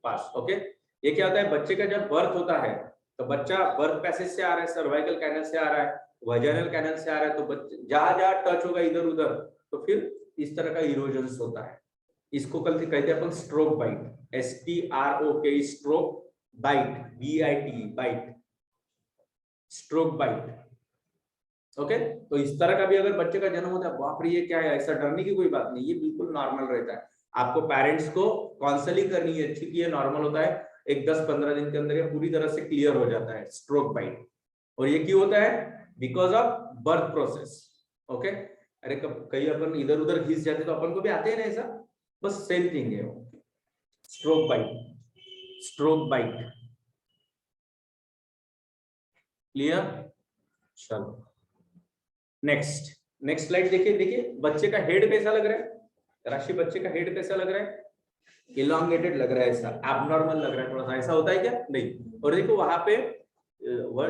पास। ओके, ये क्या होता है, बच्चे का जब बर्थ होता है तो बच्चा बर्थ पैसेज से आ रहा है, सर्वाइकल कैनल से आ रहा है, वजाइनल कैनल से आ रहा है, तो बच्चे जहां टच होगा इधर उधर तो फिर इस तरह का इरोजन होता है। इसको कहते हैं अपन stroke bite, STROK, stroke bite, BIT, bite, stroke bite. Okay, तो इस तरह का भी अगर बच्चे का जन्म होता है, बाप रे ये क्या है, ऐसा डरने की कोई बात नहीं, ये बिल्कुल नॉर्मल रहता है। आपको पेरेंट्स को काउंसलिंग करनी है अच्छी कि ये नॉर्मल होता है, एक 10-15 दिन के अंदर ये पूरी तरह से क्लियर हो जाता है स्ट्रोक बाइट। और ये क्यों होता है? Because of birth process. Okay, अरे कहीं अपन इधर उधर घिस जाते तो अपन को भी आते हैं ना ऐसा, बस सेम थिंग है वो, stork bite, stroke bite. Clear? चलो नेक्स्ट, नेक्स्ट स्लाइड देखिए। देखिए बच्चे का हेड कैसा लग रहा है, राशि बच्चे का हेड कैसा लग रहा है? इलॉन्गेटेड लग रहा है, ऐसा एबनॉर्मल लग रहा है थोड़ा सा, ऐसा होता है क्या? नहीं। और देखो वहां पे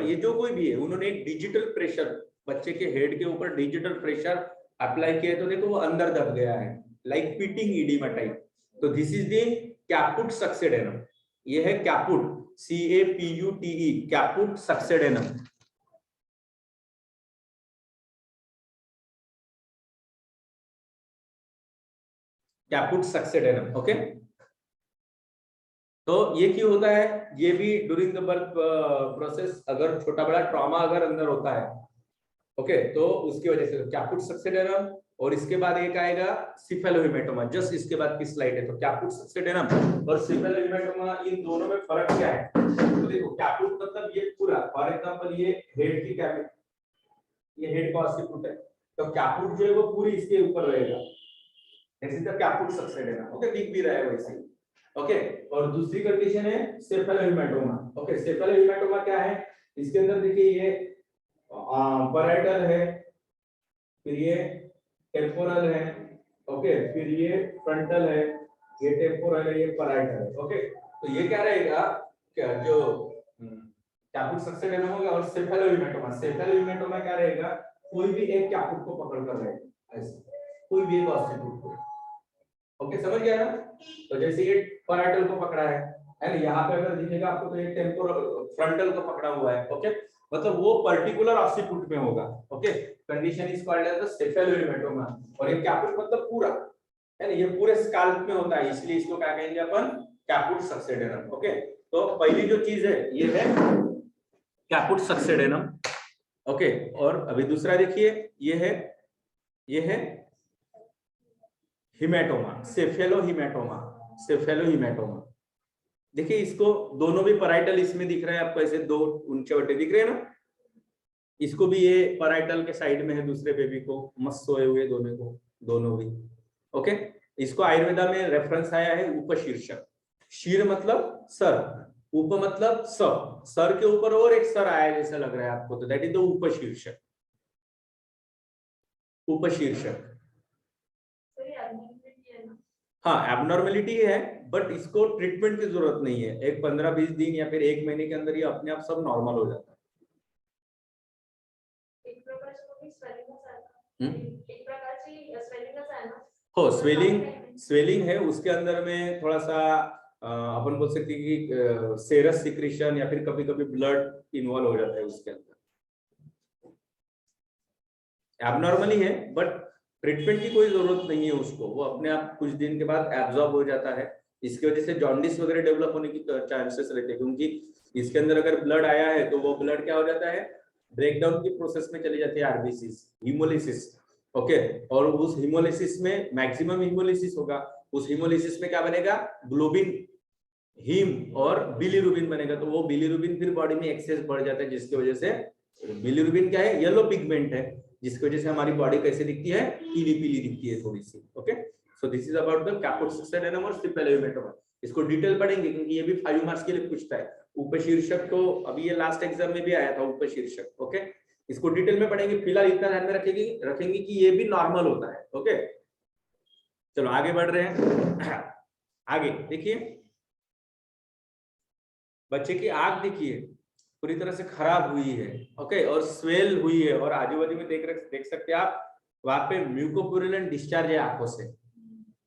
ये जो कोई भी है उन्होंने एक डिजिटल प्रेशर बच्चे के हेड के ऊपर डिजिटल प्रेशर अप्लाई किया है, तो देखो वो अंदर दब गया है, लाइक पिटिंग इडीमा टाइप। तो this is the caput succedaneum. ये है caput, CAPUTE, caput succedaneum. Caput succedaneum. Okay, तो ये क्यों होता है? ये भी ड्यूरिंग द बर्थ प्रोसेस अगर छोटा बड़ा ट्रॉमा अगर अंदर होता है, ओके, तो उसकी वजह से कैपुट सक्सेडेनम। और इसके बाद एक आएगा सिफेलोहेमेटोमा, जस्ट इसके बाद की स्लाइड है। तो कैपुट सक्सेडेनम और सिफेलोहेमेटोमा, इन दोनों में फर्क क्या है? तो देखो कैपुट मतलब ये पूरा, फॉर एग्जांपल ये हेड की कैविटी, ये हेड का ऑसिकुट है, तो कैपुट जो है वो पूरी इसके ऊपर रहेगा, this is the caput succedaneum. Okay, दिख भी रहा है वैसे। ओके, और दूसरी कंडीशन है सेफेलोहेमेटोमा। ओके, सेफेलोहेमेटोमा क्या है? इसके अंदर देखिए ये पैराइटल है, फिर ये टेम्पोरल है, ओके, फिर ये फ्रंटल है, ये टेम्पोरल है, ये पैराइटल है। ओके, तो ये क्या रहेगा, क्या जो कैपुट सक्सेडेनम होगा और सेफेलोहेमेटोमा, सेफेलोहेमेटोमा क्या रहेगा, कोई भी एक कैपुट को पकड़ कर रहेगा, ऐसे कोई भी एक ऑस्टिट्यूट को। ओके, समझ गया ना? तो जैसे ये पैराइटल को पकड़ा है ना, यहाँ पे अगर दिखेगा आपको तो ये टेम्पोरल फ्रंटल को पकड़ा हुआ है। ओके, मतलब वो पर्टिकुलर ऑसिकुट में होगा। Okay, condition is called as the cephalohaematoma. और ये कैपुट मतलब पूरा है ना, ये पूरे स्कैल्प में होता है, इसलिए इसको क्या कहेंगे अपन? Caput succedaneum. ओके, तो पहली जो चीज है ये है कैपुट सक्सेडेनम। ओके, और अभी दूसरा देखिए, ये है हिमेटोमा, सेफेलोहिमेटोमा, सेफेलोहिमेटोमा। देखिए इसको दोनों भी पैराइटल इसमें दिख रहे हैं आपको, ऐसे दो ऊंचे वटे दिख रहे हैं ना, इसको भी ये पैराइटल के साइड में है, दूसरे बेबी को मस्त सोए हुए दोनों को, दोनों भी। ओके, इसको आयुर्वेदा में रेफरेंस आया है उपशीर्षक। शीर मतलब सर, उप मतलब सब, सर के ऊपर और एक सर आया जैसा लग रहा है आपको, तो दैट इज द उपशीर्षक। उपशीर्षक, हाँ एबनॉर्मेलिटी है, बट इसको ट्रीटमेंट की जरूरत नहीं है, एक 15-20 दिन या फिर 1 महीने के अंदर ये अपने आप सब नॉर्मल हो जाता है। हो स्वेलिंग है उसके अंदर में, थोड़ा सा अपन बोल सकते हैं कि सेरस सिक्रीशन या फिर कभी कभी ब्लड इन्वॉल्व हो जाता है उसके अंदर। एबनॉर्मली है बट ट्रीटमेंट की कोई जरूरत नहीं है उसको, वो अपने आप कुछ दिन के बाद एब्जॉर्ब हो जाता है। इसकी वजह से जॉन्डिस वगैरह डेवलप होने की चांसेस रहते हैं, क्योंकि इसके अंदर अगर ब्लड आया है तो वो ब्लड क्या हो जाता है, ब्रेकडाउन की प्रोसेस में चली जाती है, आरबीसीस, हीमोलिसिस। ओके, और उस हीमोलिसिस में मैक्सिमम हीमोलिसिस होगा, उस हीमोलिसिस में क्या बनेगा, ग्लोबिन, हीम और बिलीरुबिन बनेगा, तो वो बिलीरुबिन फिर बॉडी में एक्सेस बढ़ जाता है, जिसकी वजह से बिलीरुबिन क्या है, येलो पिगमेंट है, जिसकी वजह से हमारी बॉडी कैसे दिखती है, पीली पीली दिखती है थोड़ी सी। Okay, so this is about the caput succedaneum और सेफेलोहेमेटोमा। इसको डिटेल पढ़ेंगे क्योंकि ये भी 5 मार्क्स के लिए पूछता है। उपशीर्षक तो अभी ये लास्ट एग्जाम में भी आया था उपशीर्षक। ओके, इसको डिटेल में पढ़ेंगे, फिलहाल इतना ध्यान में रखेंगे कि ये भी नॉर्मल होता है। ओके, चलो आगे बढ़ रहे हैं। आगे देखिए, बच्चे की आंख देखिए पूरी तरह से खराब हुई है। ओके, और स्वेल हुई है, और आजू बाजू में देख सकते हैं आप, वहां पे म्यूकोपुरुलेंट डिस्चार्ज है आंखों से,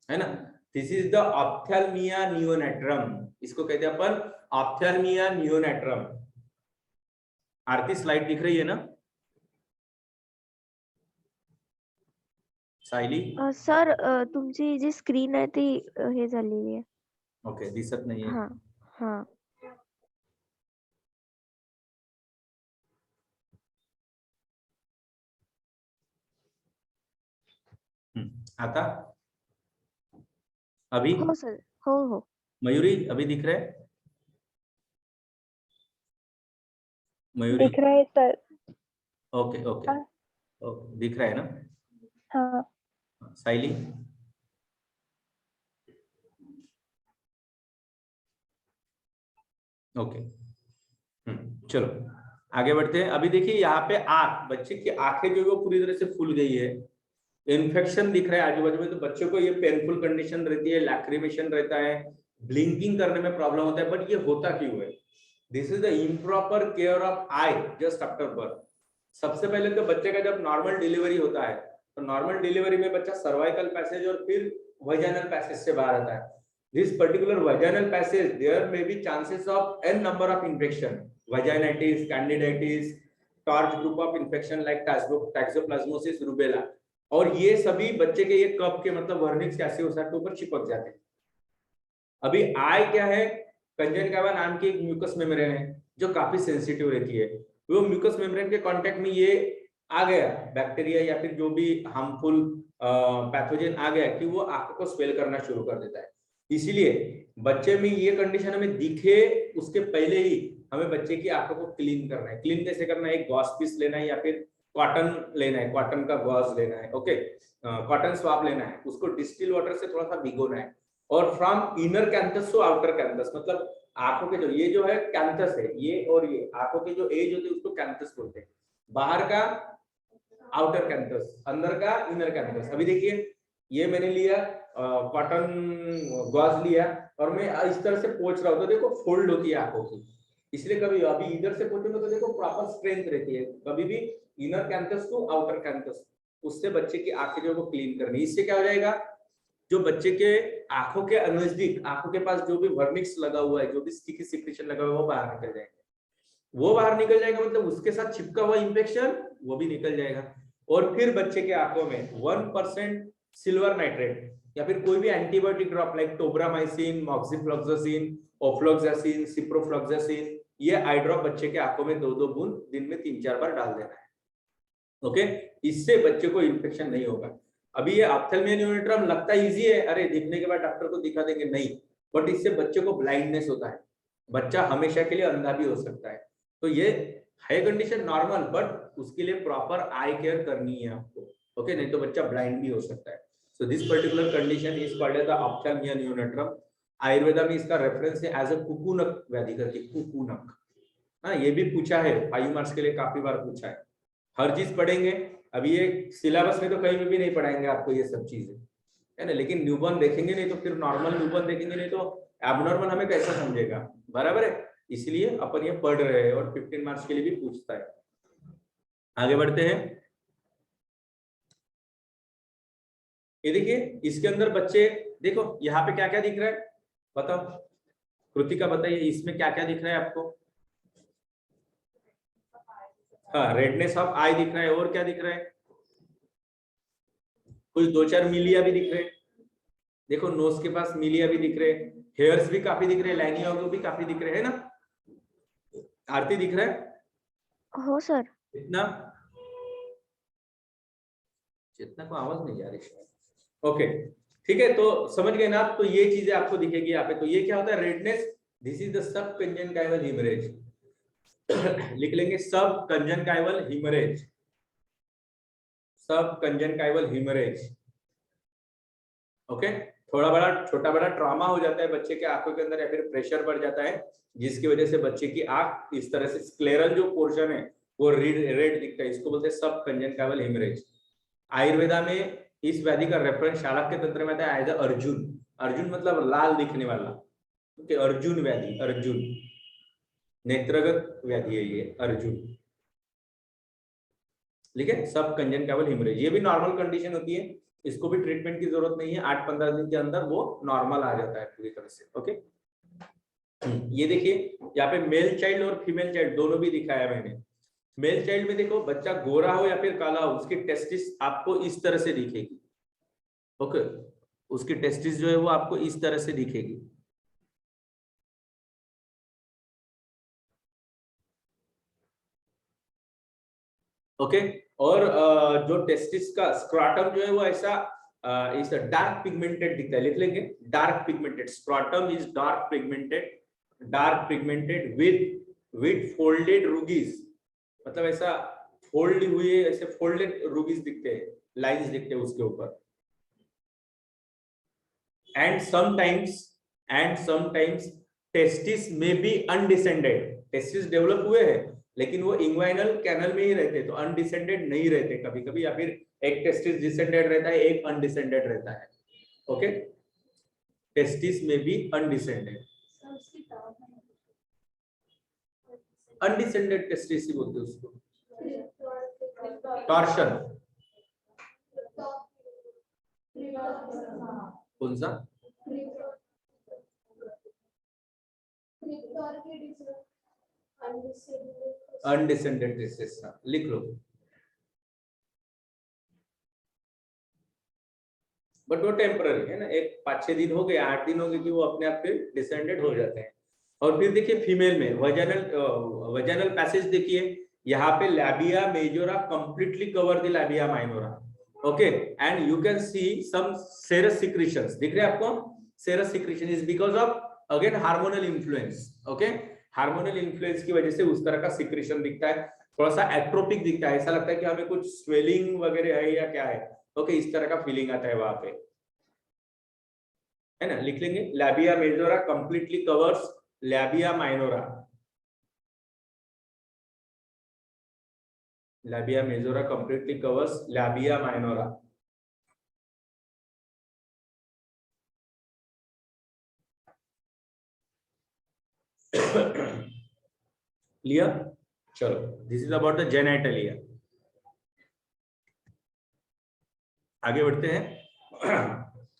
है ना। दिस इज द ऑप्थेल्मिया नियोनेट्रम, इसको कहते हैं अपन ऑप्थेल्मिया नियोनेट्रम। आरती स्लाइड दिख रही है ना सायली? सर तुमची जी स्क्रीन आहे ती हे झालेली आहे. ओके, दिसत नाहीये. हाँ हाँ आता अभी हो सर, हो. मयूरी अभी दिख रहा है? मयूरी, दिख रहा है सर। ओके ओके हाँ ओके, दिख रहा है ना? हाँ साइली, ओके, चलो आगे बढ़ते हैं। अभी देखिए यहाँ पे आंख, बच्चे की आंखें जो है वो पूरी तरह से फूल गई है, इन्फेक्शन दिख रहा है आजू बाजू में, तो बच्चों को ये पेनफुल कंडीशन रहती है, लैक्रिमेशन रहता है, ब्लिंकिंग करने में प्रॉब्लम होता है। बट ये होता क्यों है? This is the improper care of I just after birth. सबसे पहले तो बच्चे का जब नॉर्मल डिलीवरी होता है, तो नॉर्मल डिलीवरी में बच्चा सर्वाइकल पैसेज और फिर वजाइनल पैसेज से बाहर आता है। This particular vaginal passage there may be chances of an number of infection, vaginitis, candidiasis, torch group of infection like toxoplasmosis, rubella, और ये सभी बच्चे के ये कप के मतलब वर्निक्स कैसियोसा के ऊपर चिपक जाते हैं। अभी आई क्या है? कंजंक्टिवा नाम की एक म्यूकस मेम्ब्रेन है जो काफी सेंसिटिव रहती है। वो म्यूकस मेम्ब्रेन के कांटेक्ट में ये आ गया बैक्टीरिया या फिर जो भी हार्मफुल पैथोजन आ गया कि वो आंखों को स्वेल करना शुरू कर देता है। इसीलिए बच्चे में ये कंडीशन हमें दिखे उसके पहले ही हमें बच्चे की आंखों को क्लीन करना है। क्लीन कैसे करना है? एक गॉस पीस लेना है या फिर कॉटन लेना है, कॉटन का गॉज लेना है, ओके, कॉटन स्वाब लेना है, उसको डिस्टिल वाटर से थोड़ा सा भिगोना है, और from inner canthus to outer canthus, मतलब आंखों के जो ये जो है कैंथस है, ये और ये आंखों के जो एज होते हैं उसको कैंथस बोलते हैं, बाहर का आउटर कैंथस, अंदर का इनर कैंथस। अभी देखिए ये मैंने लिया कॉटन गॉज लिया और मैं इस तरह से पोंछ रहा हूं तो देखो फोल्ड होती है आंखों की, इसलिए कभी अभी इधर से पोंछूंगा तो देखो प्रॉपर स्ट्रेंथ रहती है। कभी भी inner canthus to outer canthus, उससे बच्चे की आंखें जो है वो क्लीन करनी। इससे क्या हो जाएगा? जो बच्चे के आंखों के नजदीक, आंखों के पास जो भी वर्निक्स लगा हुआ है, जो भी स्टिकी सिक्रेशन लगा हुआ है, वो बाहर निकल जाएगा। वो बाहर निकल जाएगा मतलब उसके साथ चिपका हुआ इंफेक्शन वो भी निकल जाएगा। और फिर बच्चे के आंखों में 1% सिल्वर नाइट्रेट या फिर कोई भी antibiotic drop like tobramycin, moxifloxacin, ofloxacin, ciprofloxacin, ये आई ड्रॉप बच्चे के आंखों में 2-2 बूंद दिन में 3-4 बार डाल देना है, ओके। इससे बच्चे को इन्फेक्शन नहीं होगा। अभी ये ऑप्थेल्मिया न्यूरोट्रम लगता इजी है, अरे दिखने के बाद डॉक्टर को दिखा देंगे, नहीं, बट इससे बच्चे को ब्लाइंडनेस होता है, बच्चा हमेशा के लिए अंधा भी हो सकता है। तो ये है कंडीशन नॉर्मल, बट उसके लिए प्रॉपर आई केयर करनी है आपको, ओके, नहीं तो बच्चा ब्लाइंड भी हो सकता है। So this particular condition is called as the ophthalmia neonatorum. Ayurveda में इसका रेफरेंस है एज अ कुकुनक व्याधि करके, कुकुनक। हाँ, ये भी पूछा है 5 मार्क्स के लिए, काफी बार पूछा है। हर चीज पढ़ेंगे, अभी ये सिलेबस में तो कहीं भी नहीं पढ़ाएंगे आपको ये सब चीजें, है ना, लेकिन न्यूबॉर्न देखेंगे नहीं तो फिर नॉर्मल न्यूबॉर्न देखेंगे नहीं तो एबनॉर्मल हमें कैसे समझेगा, बराबर है। इसलिए अपन ये पढ़ रहे हैं और 15 मार्क्स के लिए भी पूछता है। आगे बढ़ते हैं। ये देखिए इसके अंदर बच्चे, देखो यहाँ पे क्या क्या दिख रहा है, बताओ कृतिका, बताइए इसमें क्या क्या दिख रहा है आपको? हाँ, रेडनेस ऑफ आई दिख रहा है, और क्या दिख रहा है? कुछ 2-4 मिलिया भी दिख रहे हैं, देखो नोज के पास मिलिया भी दिख रहे हैं, हेयर्स भी काफी दिख रहे हैं, लाइनिंग भी काफी दिख रहे हैं ना। आरती दिख रहा है? हो सर. इतना जितना को आवाज नहीं आ रही शायद, ओके, ठीक है, तो समझ गए ना आप। तो ये चीजें आपको दिखेगी यहाँ पे। तो ये क्या होता है? Redness, this is the sub conjunctival haemorrhage. लिख लेंगे sub conjunctival haemorrhage, sub conjunctival haemorrhage, okay. थोड़ा बड़ा छोटा बड़ा ट्रॉमा हो जाता है बच्चे के आंखों के अंदर या फिर प्रेशर बढ़ जाता है, जिसकी वजह से बच्चे की आंख इस तरह से स्क्लेरल जो पोर्शन है वो रेड दिखता है, इसको बोलते हैं सब कंजंक्टिवल हेमरेज। आयुर्वेदा में इस व्याधि का रेफरेंस शालक्य तंत्र में आता है अर्जुन। अर्जुन मतलब लाल दिखने वाला, ओके, अर्जुन व्याधि, अर्जुन नेत्रगत व्याधि है ये अर्जुन, ठीक है। सब कंजंक्टिवल हेमरेज ये भी नॉर्मल कंडीशन होती है, इसको भी ट्रीटमेंट की जरूरत नहीं है, 8-15 दिन के अंदर वो नॉर्मल आ जाता है पूरी तरह से, ओके। ये देखिए यहाँ पे मेल चाइल्ड और फीमेल चाइल्ड दोनों भी दिखाया मैंने। मेल चाइल्ड में देखो बच्चा गोरा हो या फिर काला हो, उसकी टेस्टिस आपको इस तरह से दिखेगी, ओके, उसकी टेस्टिस जो है वो आपको इस तरह से दिखेगी, ओके। और जो टेस्टिस का स्क्राटम जो है वो ऐसा इज डार्क पिगमेंटेड दिखता है, लिख लेंगे dark pigmented, scrotum is dark pigmented with folded rugae, मतलब ऐसा फोल्ड हुए, ऐसे फोल्डेड रूगीज दिखते हैं, लाइंस दिखते हैं उसके ऊपर। एंड समटाइम्स टेस्टिस में बी अनडिसेंडेड, टेस्टिस डेवलप हुए हैं लेकिन वो इंग्वाइनल कैनल में ही रहते, तो अनडिसेंडेड नहीं रहते कभी कभी, या फिर एक टेस्टिस डिसेंडेड रहता है, एक अनडिसेंडेड रहता है। ओके, टेस्टिस में भी अनडिसेंडेड, अनडिसेंडेड टेस्टिस ही बोलते हैं उसको, टॉर्शन। कौन सा? अनडिसेंडेड टेस्टिस, लिख लो। बट वो टेम्पररी है ना, एक 5-6 दिन हो गए, 8 दिन हो गए कि वो अपने आप फिर डिसेंडेड हो जाते हैं। और फिर देखिए फीमेल में वजाइनल पैसेज देखिए, यहाँ पे labia majora completely cover the labia minora. Okay, and you can see some serous secretions, दिख रहे हैं आपको? Serous secretion is because of again hormonal influence. Okay, hormonal influence की वजह से उस तरह का सिक्रीशन दिखता है, थोड़ा सा एट्रोपिक दिखता है, ऐसा लगता है कि हमें कुछ स्वेलिंग वगैरह है या क्या है। ओके, इस तरह का फीलिंग आता है वहां पे, है ना, लिख लेंगे labia majora completely covers labia minora, labia majora completely covers labia minora. Clear? चलो, this is about the genitalia. आगे बढ़ते हैं।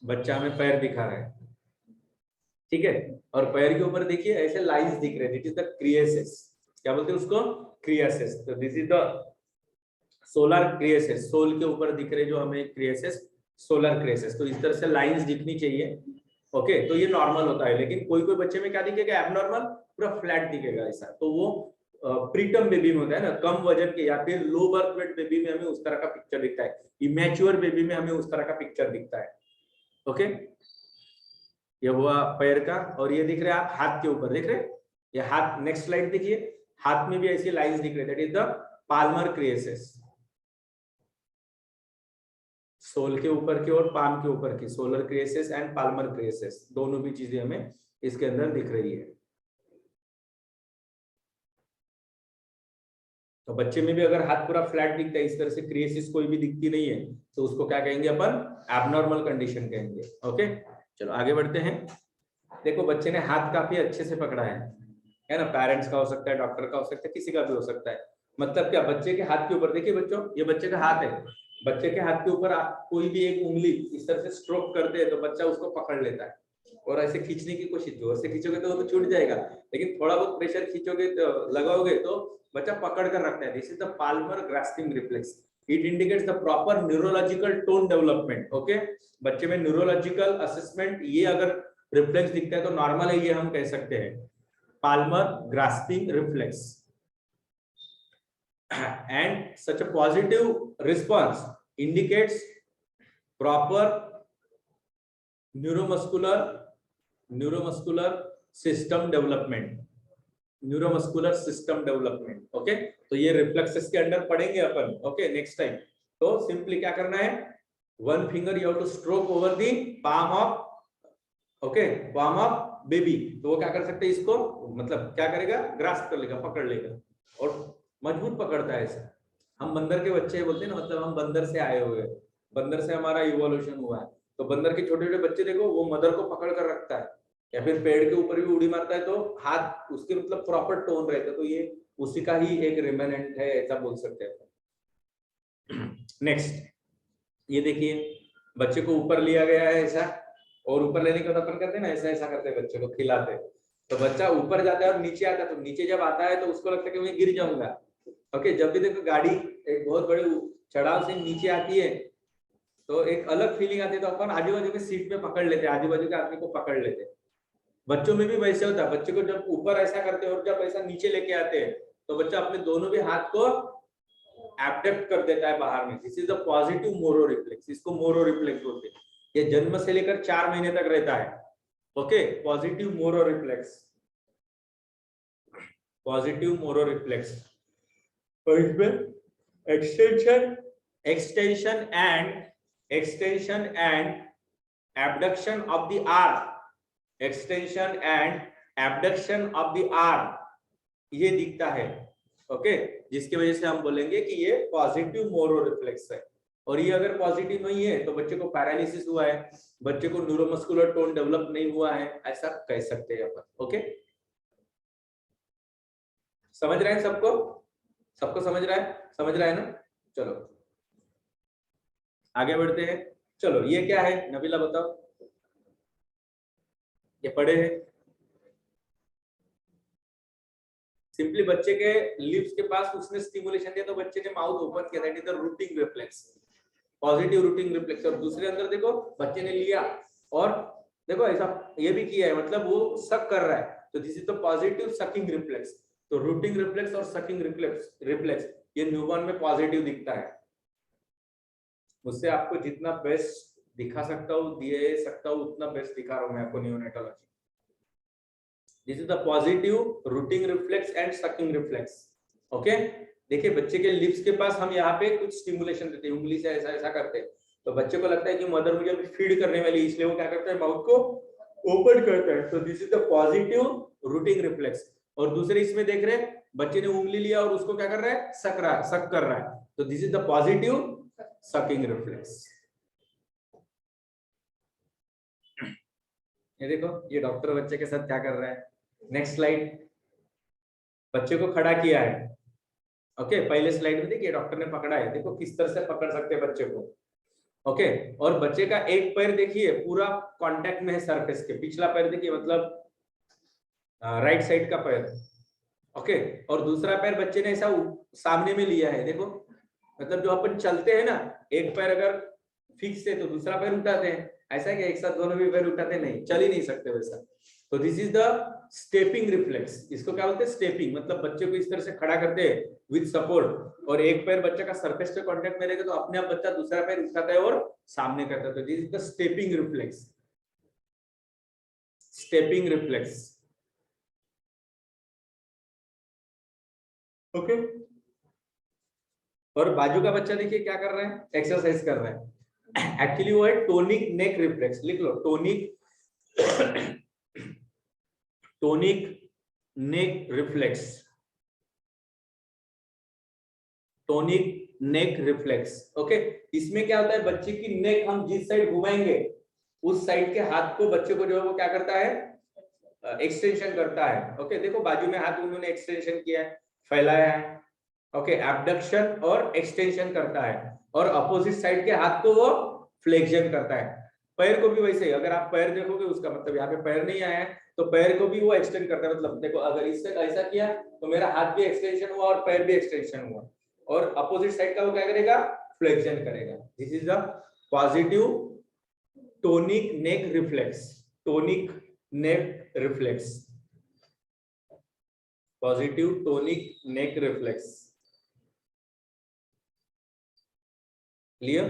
बच्चा हमें पैर दिखा रहा है, ठीक है, और पैर के ऊपर देखिए ऐसे लाइंस दिख रहे हैं, दिस इज द क्रिएसिस, क्या बोलते हैं उसको? क्रिएसिस। तो this is the solar creases, sole के ऊपर दिख रहे जो हमें क्रिएसिस, सोलर क्रिएसिस। तो इस तरह से लाइंस दिखनी चाहिए। ओके, तो ये नॉर्मल होता है, लेकिन कोई कोई बच्चे में क्या दिखेगा? एबनॉर्मल, पूरा फ्लैट दिखेगा ऐसा, तो वो प्रीटर्म बेबी में होता है ना, कम वजन के या फिर लो बर्थ वेट बेबी में हमें उस तरह का पिक्चर दिखता है, इमेच्योर बेबी में हमें उस तरह का पिक्चर दिखता है। ओके, ये हुआ पैर का, और ये दिख रहे हैं आप हाथ के ऊपर, देख रहे हैं ये हाथ, नेक्स्ट स्लाइड देखिए, हाथ में भी ऐसी लाइंस दिख रहे, that is the palmar creases, sole के ऊपर की और पाम के ऊपर की, solar creases and palmar creases, दोनों भी चीजें हमें इसके अंदर दिख रही है। तो बच्चे में भी अगर हाथ पूरा फ्लैट दिखता है, इस तरह से क्रिएसिस कोई भी दिखती नहीं है, तो उसको क्या कहेंगे अपन? एबनॉर्मल कंडीशन कहेंगे। ओके, चलो आगे बढ़ते हैं। देखो बच्चे ने हाथ काफी अच्छे से पकड़ा है ना, पेरेंट्स का हो सकता है, डॉक्टर का हो सकता है, किसी का भी हो सकता है। मतलब क्या, बच्चे के हाथ के ऊपर देखिए बच्चों, ये बच्चे का हाथ है, बच्चे के हाथ के ऊपर आप कोई भी एक उंगली इस तरह से स्ट्रोक करते हैं तो बच्चा उसको पकड़ लेता है, और ऐसे खींचने की कोशिश, जोर से खींचोगे तो वो तो छूट जाएगा, लेकिन थोड़ा बहुत प्रेशर खींचोगे तो लगाओगे तो बच्चा पकड़ कर रखता है। This is the Palmer grasping reflex, it indicates the proper neurological tone development. Okay, बच्चे में न्यूरोलॉजिकल असेसमेंट, ये अगर रिफ्लेक्स दिखता है तो नॉर्मल है, ये हम कह सकते हैं Palmer grasping reflex. And such a positive response indicates proper neuromuscular system development, neuromuscular system development. Okay, तो ये रिफ्लेक्सेस के अंडर पढ़ेंगे अपन। ओके, नेक्स्ट टाइम तो सिंपली क्या करना है, one finger you have two stroke over the palm of, okay, palm of baby. तो वो क्या कर सकते हैं, इसको मतलब क्या करेगा, ग्रास्प कर लेगा, पकड़ लेगा, और मजबूत पकड़ता है ऐसा। हम बंदर के बच्चे बोलते हैं ना, मतलब हम बंदर से आए हुए, बंदर से हमारा इवोल्यूशन हुआ है, तो बंदर के छोटे छोटे बच्चे देखो, वो मदर को पकड़ कर रखता है, या फिर पेड़ के ऊपर भी उड़ी मारता है तो हाथ उसके मतलब प्रॉपर टोन रहता है, तो ये उसी का ही एक रिमेनेंट है, ऐसा बोल सकते हैं। नेक्स्ट, ये देखिए बच्चे को ऊपर लिया गया है ऐसा, और ऊपर लेने के बाद अपन करते हैं ना, ऐसा ऐसा करते हैं, बच्चे को खिलाते हैं, तो बच्चा ऊपर जाता है और नीचे आता है, तो नीचे जब आता है तो उसको लगता है कि मैं गिर जाऊंगा। ओके, जब भी देखो गाड़ी एक बहुत बड़े चढ़ाव से नीचे आती है तो एक अलग फीलिंग आती है, तो अपन आजू बाजू के सीट पे पकड़ लेते हैं, आजू बाजू के आदमी को पकड़ लेते हैं। बच्चों में भी वैसे होता है, बच्चे को जब ऊपर ऐसा करते हैं और जब ऐसा नीचे लेके आते हैं तो बच्चा अपने दोनों भी हाथ को एब्डक्ट कर देता है बाहर में, this is the positive Moro reflex, इसको मोरो रिफ्लेक्स बोलते हैं। ये जन्म से लेकर 4 महीने तक रहता है। Okay, positive Moro reflex, positive Moro reflex. और इसमें extension and abduction of the arm, extension and abduction of the arm ये दिखता है। ओके, जिसकी वजह से हम बोलेंगे कि ये पॉजिटिव मोरो रिफ्लेक्स है। और ये अगर पॉजिटिव नहीं है तो बच्चे को पैरालिसिस हुआ है, बच्चे को न्यूरोमस्कुलर टोन डेवलप नहीं हुआ है, ऐसा कह सकते हैं अपन। ओके, समझ रहे हैं सबको? सबको समझ रहा है ना? चलो आगे बढ़ते हैं। चलो ये क्या है नबीला बताओ, ये पढ़े हैं? सिंपली बच्चे के लिप्स के पास उसने स्टिमुलेशन दिया तो बच्चे ने माउथ ओपन किया, that is the routing reflex, positive rooting reflex. और दूसरे अंदर देखो बच्चे ने लिया और देखो ऐसा ये भी किया है, मतलब वो सक कर रहा है, तो this is the positive sucking reflex. तो रूटिंग रिफ्लेक्स और सकिंग रिफ्लेक्स ये न्यूबॉर्न में पॉजिटिव दिखता है। उससे आपको जितना बेस्ट दिखा सकता हूँ, दे सकता हूँ, उतना बेस्ट दिखा रहा हूँ मैं आपको neonatology. This is the positive rooting reflex and sucking reflex. Okay, देखिए बच्चे के लिप्स के पास हम यहाँ पे कुछ स्टिमुलेशन देते हैं, उंगली से ऐसा ऐसा करते हैं, तो बच्चे को लगता है कि मदर मुझे अभी फीड करने वाली, इसलिए वो क्या करता है, माउथ को ओपन करता है। तो this is the positive rooting reflex. और दूसरे इसमें देख रहे हैं बच्चे ने उंगली लिया और उसको क्या कर रहा है, सक कर रहा है, तो this is the positive sucking reflex. ये देखो ये डॉक्टर बच्चे के साथ क्या कर रहा है। नेक्स्ट स्लाइड, बच्चे को खड़ा किया है। ओके, पहले स्लाइड में देखिए डॉक्टर ने पकड़ा है, देखो किस तरह से पकड़ सकते हैं बच्चे को। ओके, और बच्चे का एक पैर देखिए पूरा कांटेक्ट में है सरफेस के, पिछला पैर देखिए मतलब राइट साइड का पैर। ओके, और दूसरा पैर बच्चे ने ऐसा सामने में लिया है, देखो मतलब जो अपन चलते हैं ना, एक पैर अगर फिक्स है तो दूसरा पैर उठाते हैं, ऐसा है कि एक साथ दोनों भी पैर उठाते नहीं, चल ही नहीं सकते वैसा। तो this is the stepping reflex, इसको क्या बोलते हैं, स्टेपिंग, मतलब बच्चे को इस तरह से खड़ा करते हैं विद सपोर्ट, और एक पैर बच्चे का सरफेस पे कांटेक्ट में रहेगा तो अपने आप बच्चा दूसरा पैर उठाता है और सामने करता है। तो this is the stepping reflex, stepping reflex. Okay, और बाजू का बच्चा देखिए क्या कर रहा है, एक्सरसाइज कर रहा है। एक्चुअली वो है टोनिक नेक रिफ्लेक्स, लिख लो टोनिक नेक रिफ्लेक्स, टोनिक नेक रिफ्लेक्स। ओके, इसमें क्या होता है, बच्चे की नेक हम जिस साइड घुमाएंगे उस साइड के हाथ को बच्चे को जो है वो क्या करता है, एक्सटेंशन करता है। ओके, देखो बाजू में हाथ उन्होंने एक्सटेंशन किया है, फैलाया है। ओके, एब्डक्शन और एक्सटेंशन करता है, और अपोजिट साइड के हाथ को वो फ्लेक्शन करता है। पैर को भी वैसे ही, अगर आप पैर देखोगे उसका मतलब यहाँ पे पैर नहीं आया है तो पैर को भी वो एक्सटेंड करता है, मतलब देखो अगर इससे ऐसा किया तो मेरा हाथ भी एक्सटेंशन हुआ और पैर भी एक्सटेंशन हुआ, और अपोजिट साइड का वो क्या करेगा, फ्लेक्शन करेगा। This is the positive tonic neck reflex, tonic neck reflex, positive tonic neck reflex. Clear?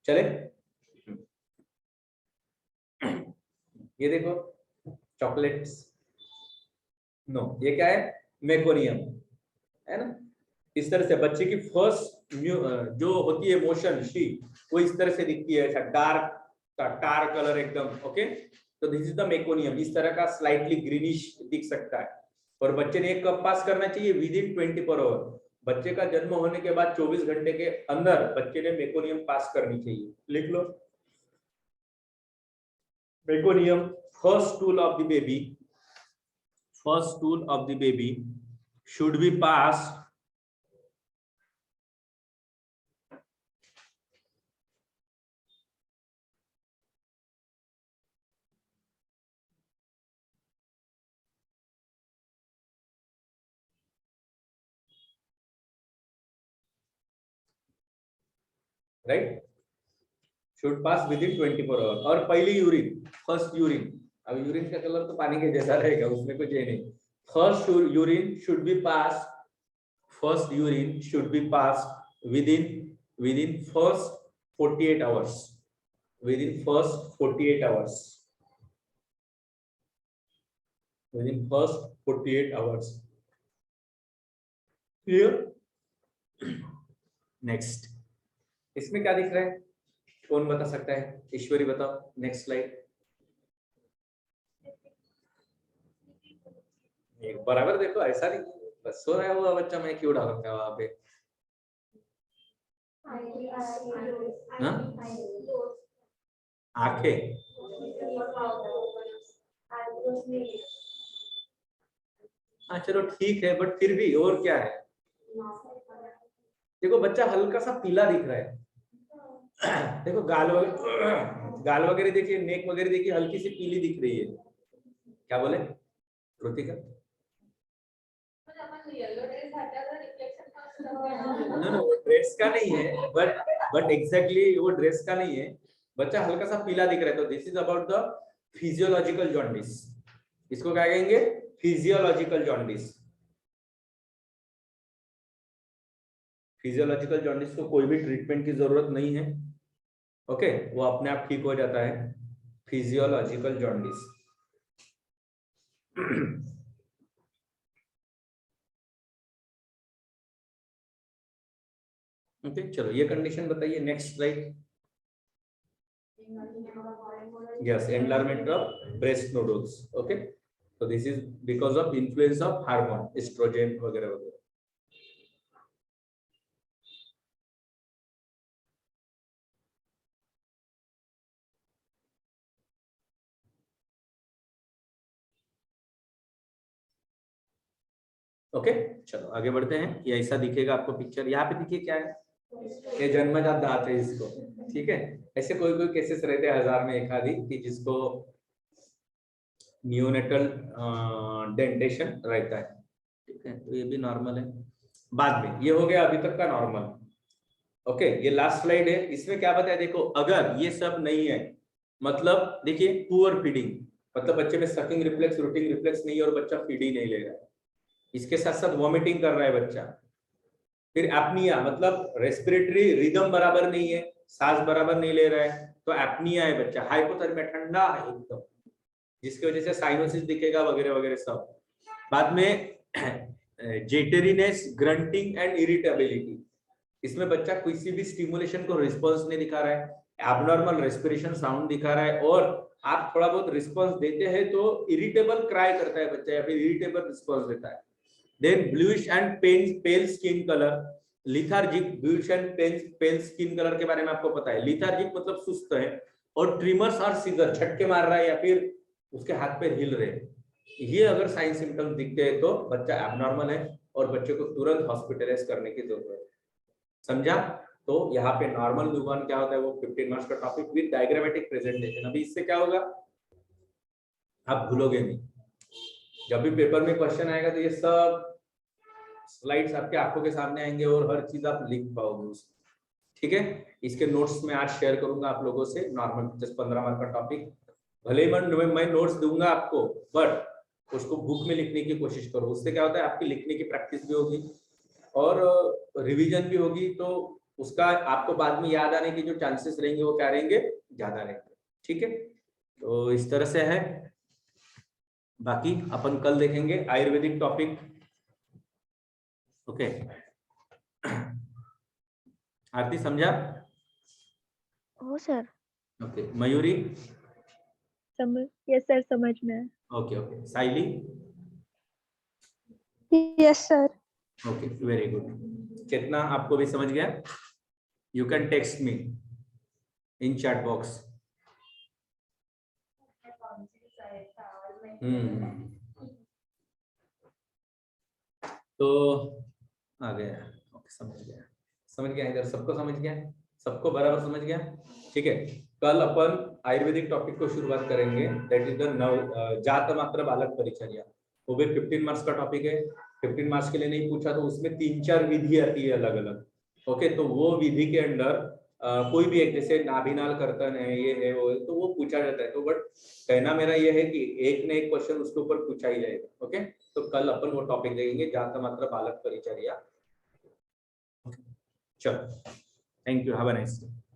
चले, ये देखो चॉकलेट्स, नो ये क्या है, मेकोनियम है ना। इस तरह से बच्चे की फर्स्ट जो होती है मोशन शी, वो इस तरह से दिखती है, ऐसा डार्क टार कलर एकदम। ओके, तो दिस इज द मेकोनियम, इस तरह का स्लाइटली ग्रीनिश दिख सकता है। और बच्चे ने एक कप पास करना चाहिए विद इन 24 आवर, बच्चे का जन्म होने के बाद 24 घंटे के अंदर बच्चे ने मेकोनियम पास करनी चाहिए। लिख लो meconium, first stool of the baby, first stool of the baby should be passed right, should pass within 24 hours। और पहली यूरिन, फर्स्ट यूरिन, अब यूरिन का कलर तो पानी के जैसा रहेगा, उसमें कुछ है नहीं, First urine should be passed. First urine should be passed within first 48 hours. Within first 48 hours. Within first 48 hours. Clear? Next. इसमें क्या दिख रहा है? कौन बता सकता है? ईश्वरी बताओ. Next slide. एक बराबर देखो, ऐसा नहीं बस सो रहा हुआ बच्चा मैं क्यों डालूंगा वहां पे. हाँ? आंखें. हाँ चलो ठीक है, बट फिर भी और क्या है? देखो बच्चा हल्का सा पीला दिख रहा है. देखो गाल वगैरह देखिए, नेक वगैरह देखिए, हल्की सी पीली दिख रही है. क्या बोले कृतिका? नो ड्रेस का नहीं है, बट एग्जैक्टली वो ड्रेस का नहीं है. बच्चा हल्का सा पीला दिख रहा है, तो this is about the physiological jaundice. इसको क्या कहेंगे? Physiological jaundice. फिजियोलॉजिकल जॉन्डिस को कोई भी ट्रीटमेंट की जरूरत नहीं है. ओके, वो अपने आप ठीक हो जाता है. Physiological jaundice. ओके चलो ये कंडीशन बताइए. Next slide. Yes, enlargement of breast nodules. Okay, so this is because of influence of hormone, estrogen वगैरह वगैरह. ओके चलो आगे बढ़ते हैं. ये ऐसा दिखेगा आपको पिक्चर. यहाँ पे देखिए क्या है? ये जन्मजात दांत है इसको. ठीक है, ऐसे कोई कोई केसेस रहते हैं 1000 में एक आधी कि जिसको नियोनेटल डेंटेशन रहता है. ठीक है, तो ये भी नॉर्मल है. बाद में ये हो गया अभी तक का नॉर्मल. ओके, ये लास्ट स्लाइड है. इसमें क्या बताया देखो, अगर ये सब नहीं है मतलब देखिए पुअर फीडिंग, मतलब बच्चे में सकिंग रिफ्लेक्स, रूटिंग रिफ्लेक्स नहीं है और बच्चा फीड ही नहीं ले रहा है. इसके साथ साथ वॉमिटिंग कर रहा है बच्चा. फिर एपनिया, मतलब रेस्पिरेटरी रिदम बराबर नहीं है, सांस बराबर नहीं ले रहा है, तो एपनिया है बच्चा. हाइपोथर्मिया, ठंडा है एकदम, जिसकी वजह से साइनोसिस दिखेगा वगैरह वगैरह सब. बाद में जेटेरिनेस, ग्रंटिंग एंड इरिटेबिलिटी. इसमें बच्चा किसी भी स्टिमुलेशन को रिस्पॉन्स नहीं दिखा रहा है, एबनॉर्मल रेस्पिरेशन साउंड दिखा रहा है, और आप थोड़ा बहुत रिस्पॉन्स देते हैं तो इरिटेबल क्राई करता है बच्चा या फिर इरिटेबल रिस्पॉन्स देता है. Then bluish and pale skin color, lethargic. bluish and pale skin color के बारे में आपको पता है. lethargic मतलब सुस्त है, और ट्रिमर्स और सीजर, झटके मार रहा है या फिर उसके हाथ पैर हिल रहे हैं. ये अगर साइन सिम्टम्स दिखते हैं तो बच्चा एबनॉर्मल है और बच्चे को तुरंत हॉस्पिटलाइज करने की जरूरत है. समझा? तो यहाँ पे नॉर्मल न्यूबॉर्न क्या होता है वो 15 मार्क्स का टॉपिक विद डायग्रामेटिक प्रेजेंटेशन. अभी इससे क्या होगा आप भूलोगे नहीं. जब भी पेपर में क्वेश्चन आएगा तो ये सब स्लाइड्स आपके आंखों के सामने आएंगे और हर चीज आप लिख पाओगे उसमें. ठीक है, इसके नोट्स में आज शेयर करूंगा आप लोगों से. नॉर्मल 10-15 मार्क का टॉपिक, भले ही मैं नोट्स दूंगा आपको, बट उसको बुक में लिखने की कोशिश करो. उससे क्या होता है आपकी लिखने की प्रैक्टिस भी होगी और रिवीजन भी होगी, तो उसका आपको बाद में याद आने की जो चांसेस रहेंगे वो क्या रहेंगे, ज्यादा रहेंगे. ठीक है, तो इस तरह से है. बाकी अपन कल देखेंगे आयुर्वेदिक टॉपिक. ओके, आरती समझा? हो sir. Okay, Mayuri? Yes sir, समझ में. Okay okay, Saili? Yes sir. Okay, very good. Chetna आपको भी समझ गया? You can text me in chat box. तो आ गया. ओके, समझ गया इधर सबको समझ गया, सबको बराबर समझ गया. ठीक है, कल अपन आयुर्वेदिक टॉपिक को शुरुआत करेंगे. दैट इज द जात मात्र बालक परिचर्या. वो भी 15 मार्क्स का टॉपिक है. 15 मार्क्स के लिए नहीं पूछा तो उसमें 3-4 विधि आती है अलग अलग. ओके, तो वो विधि के अंडर कोई भी एक जैसे नाभिनाल कर्तन है, ये है वो है, तो वो पूछा जाता है। तो बट कहना मेरा ये है कि एक न एक क्वेश्चन उसके ऊपर पूछा ही जाएगा। ओके, तो कल अपन वो टॉपिक देखेंगे, जाता मात्र बालक परिचर्या। चलो, thank you, have a nice day.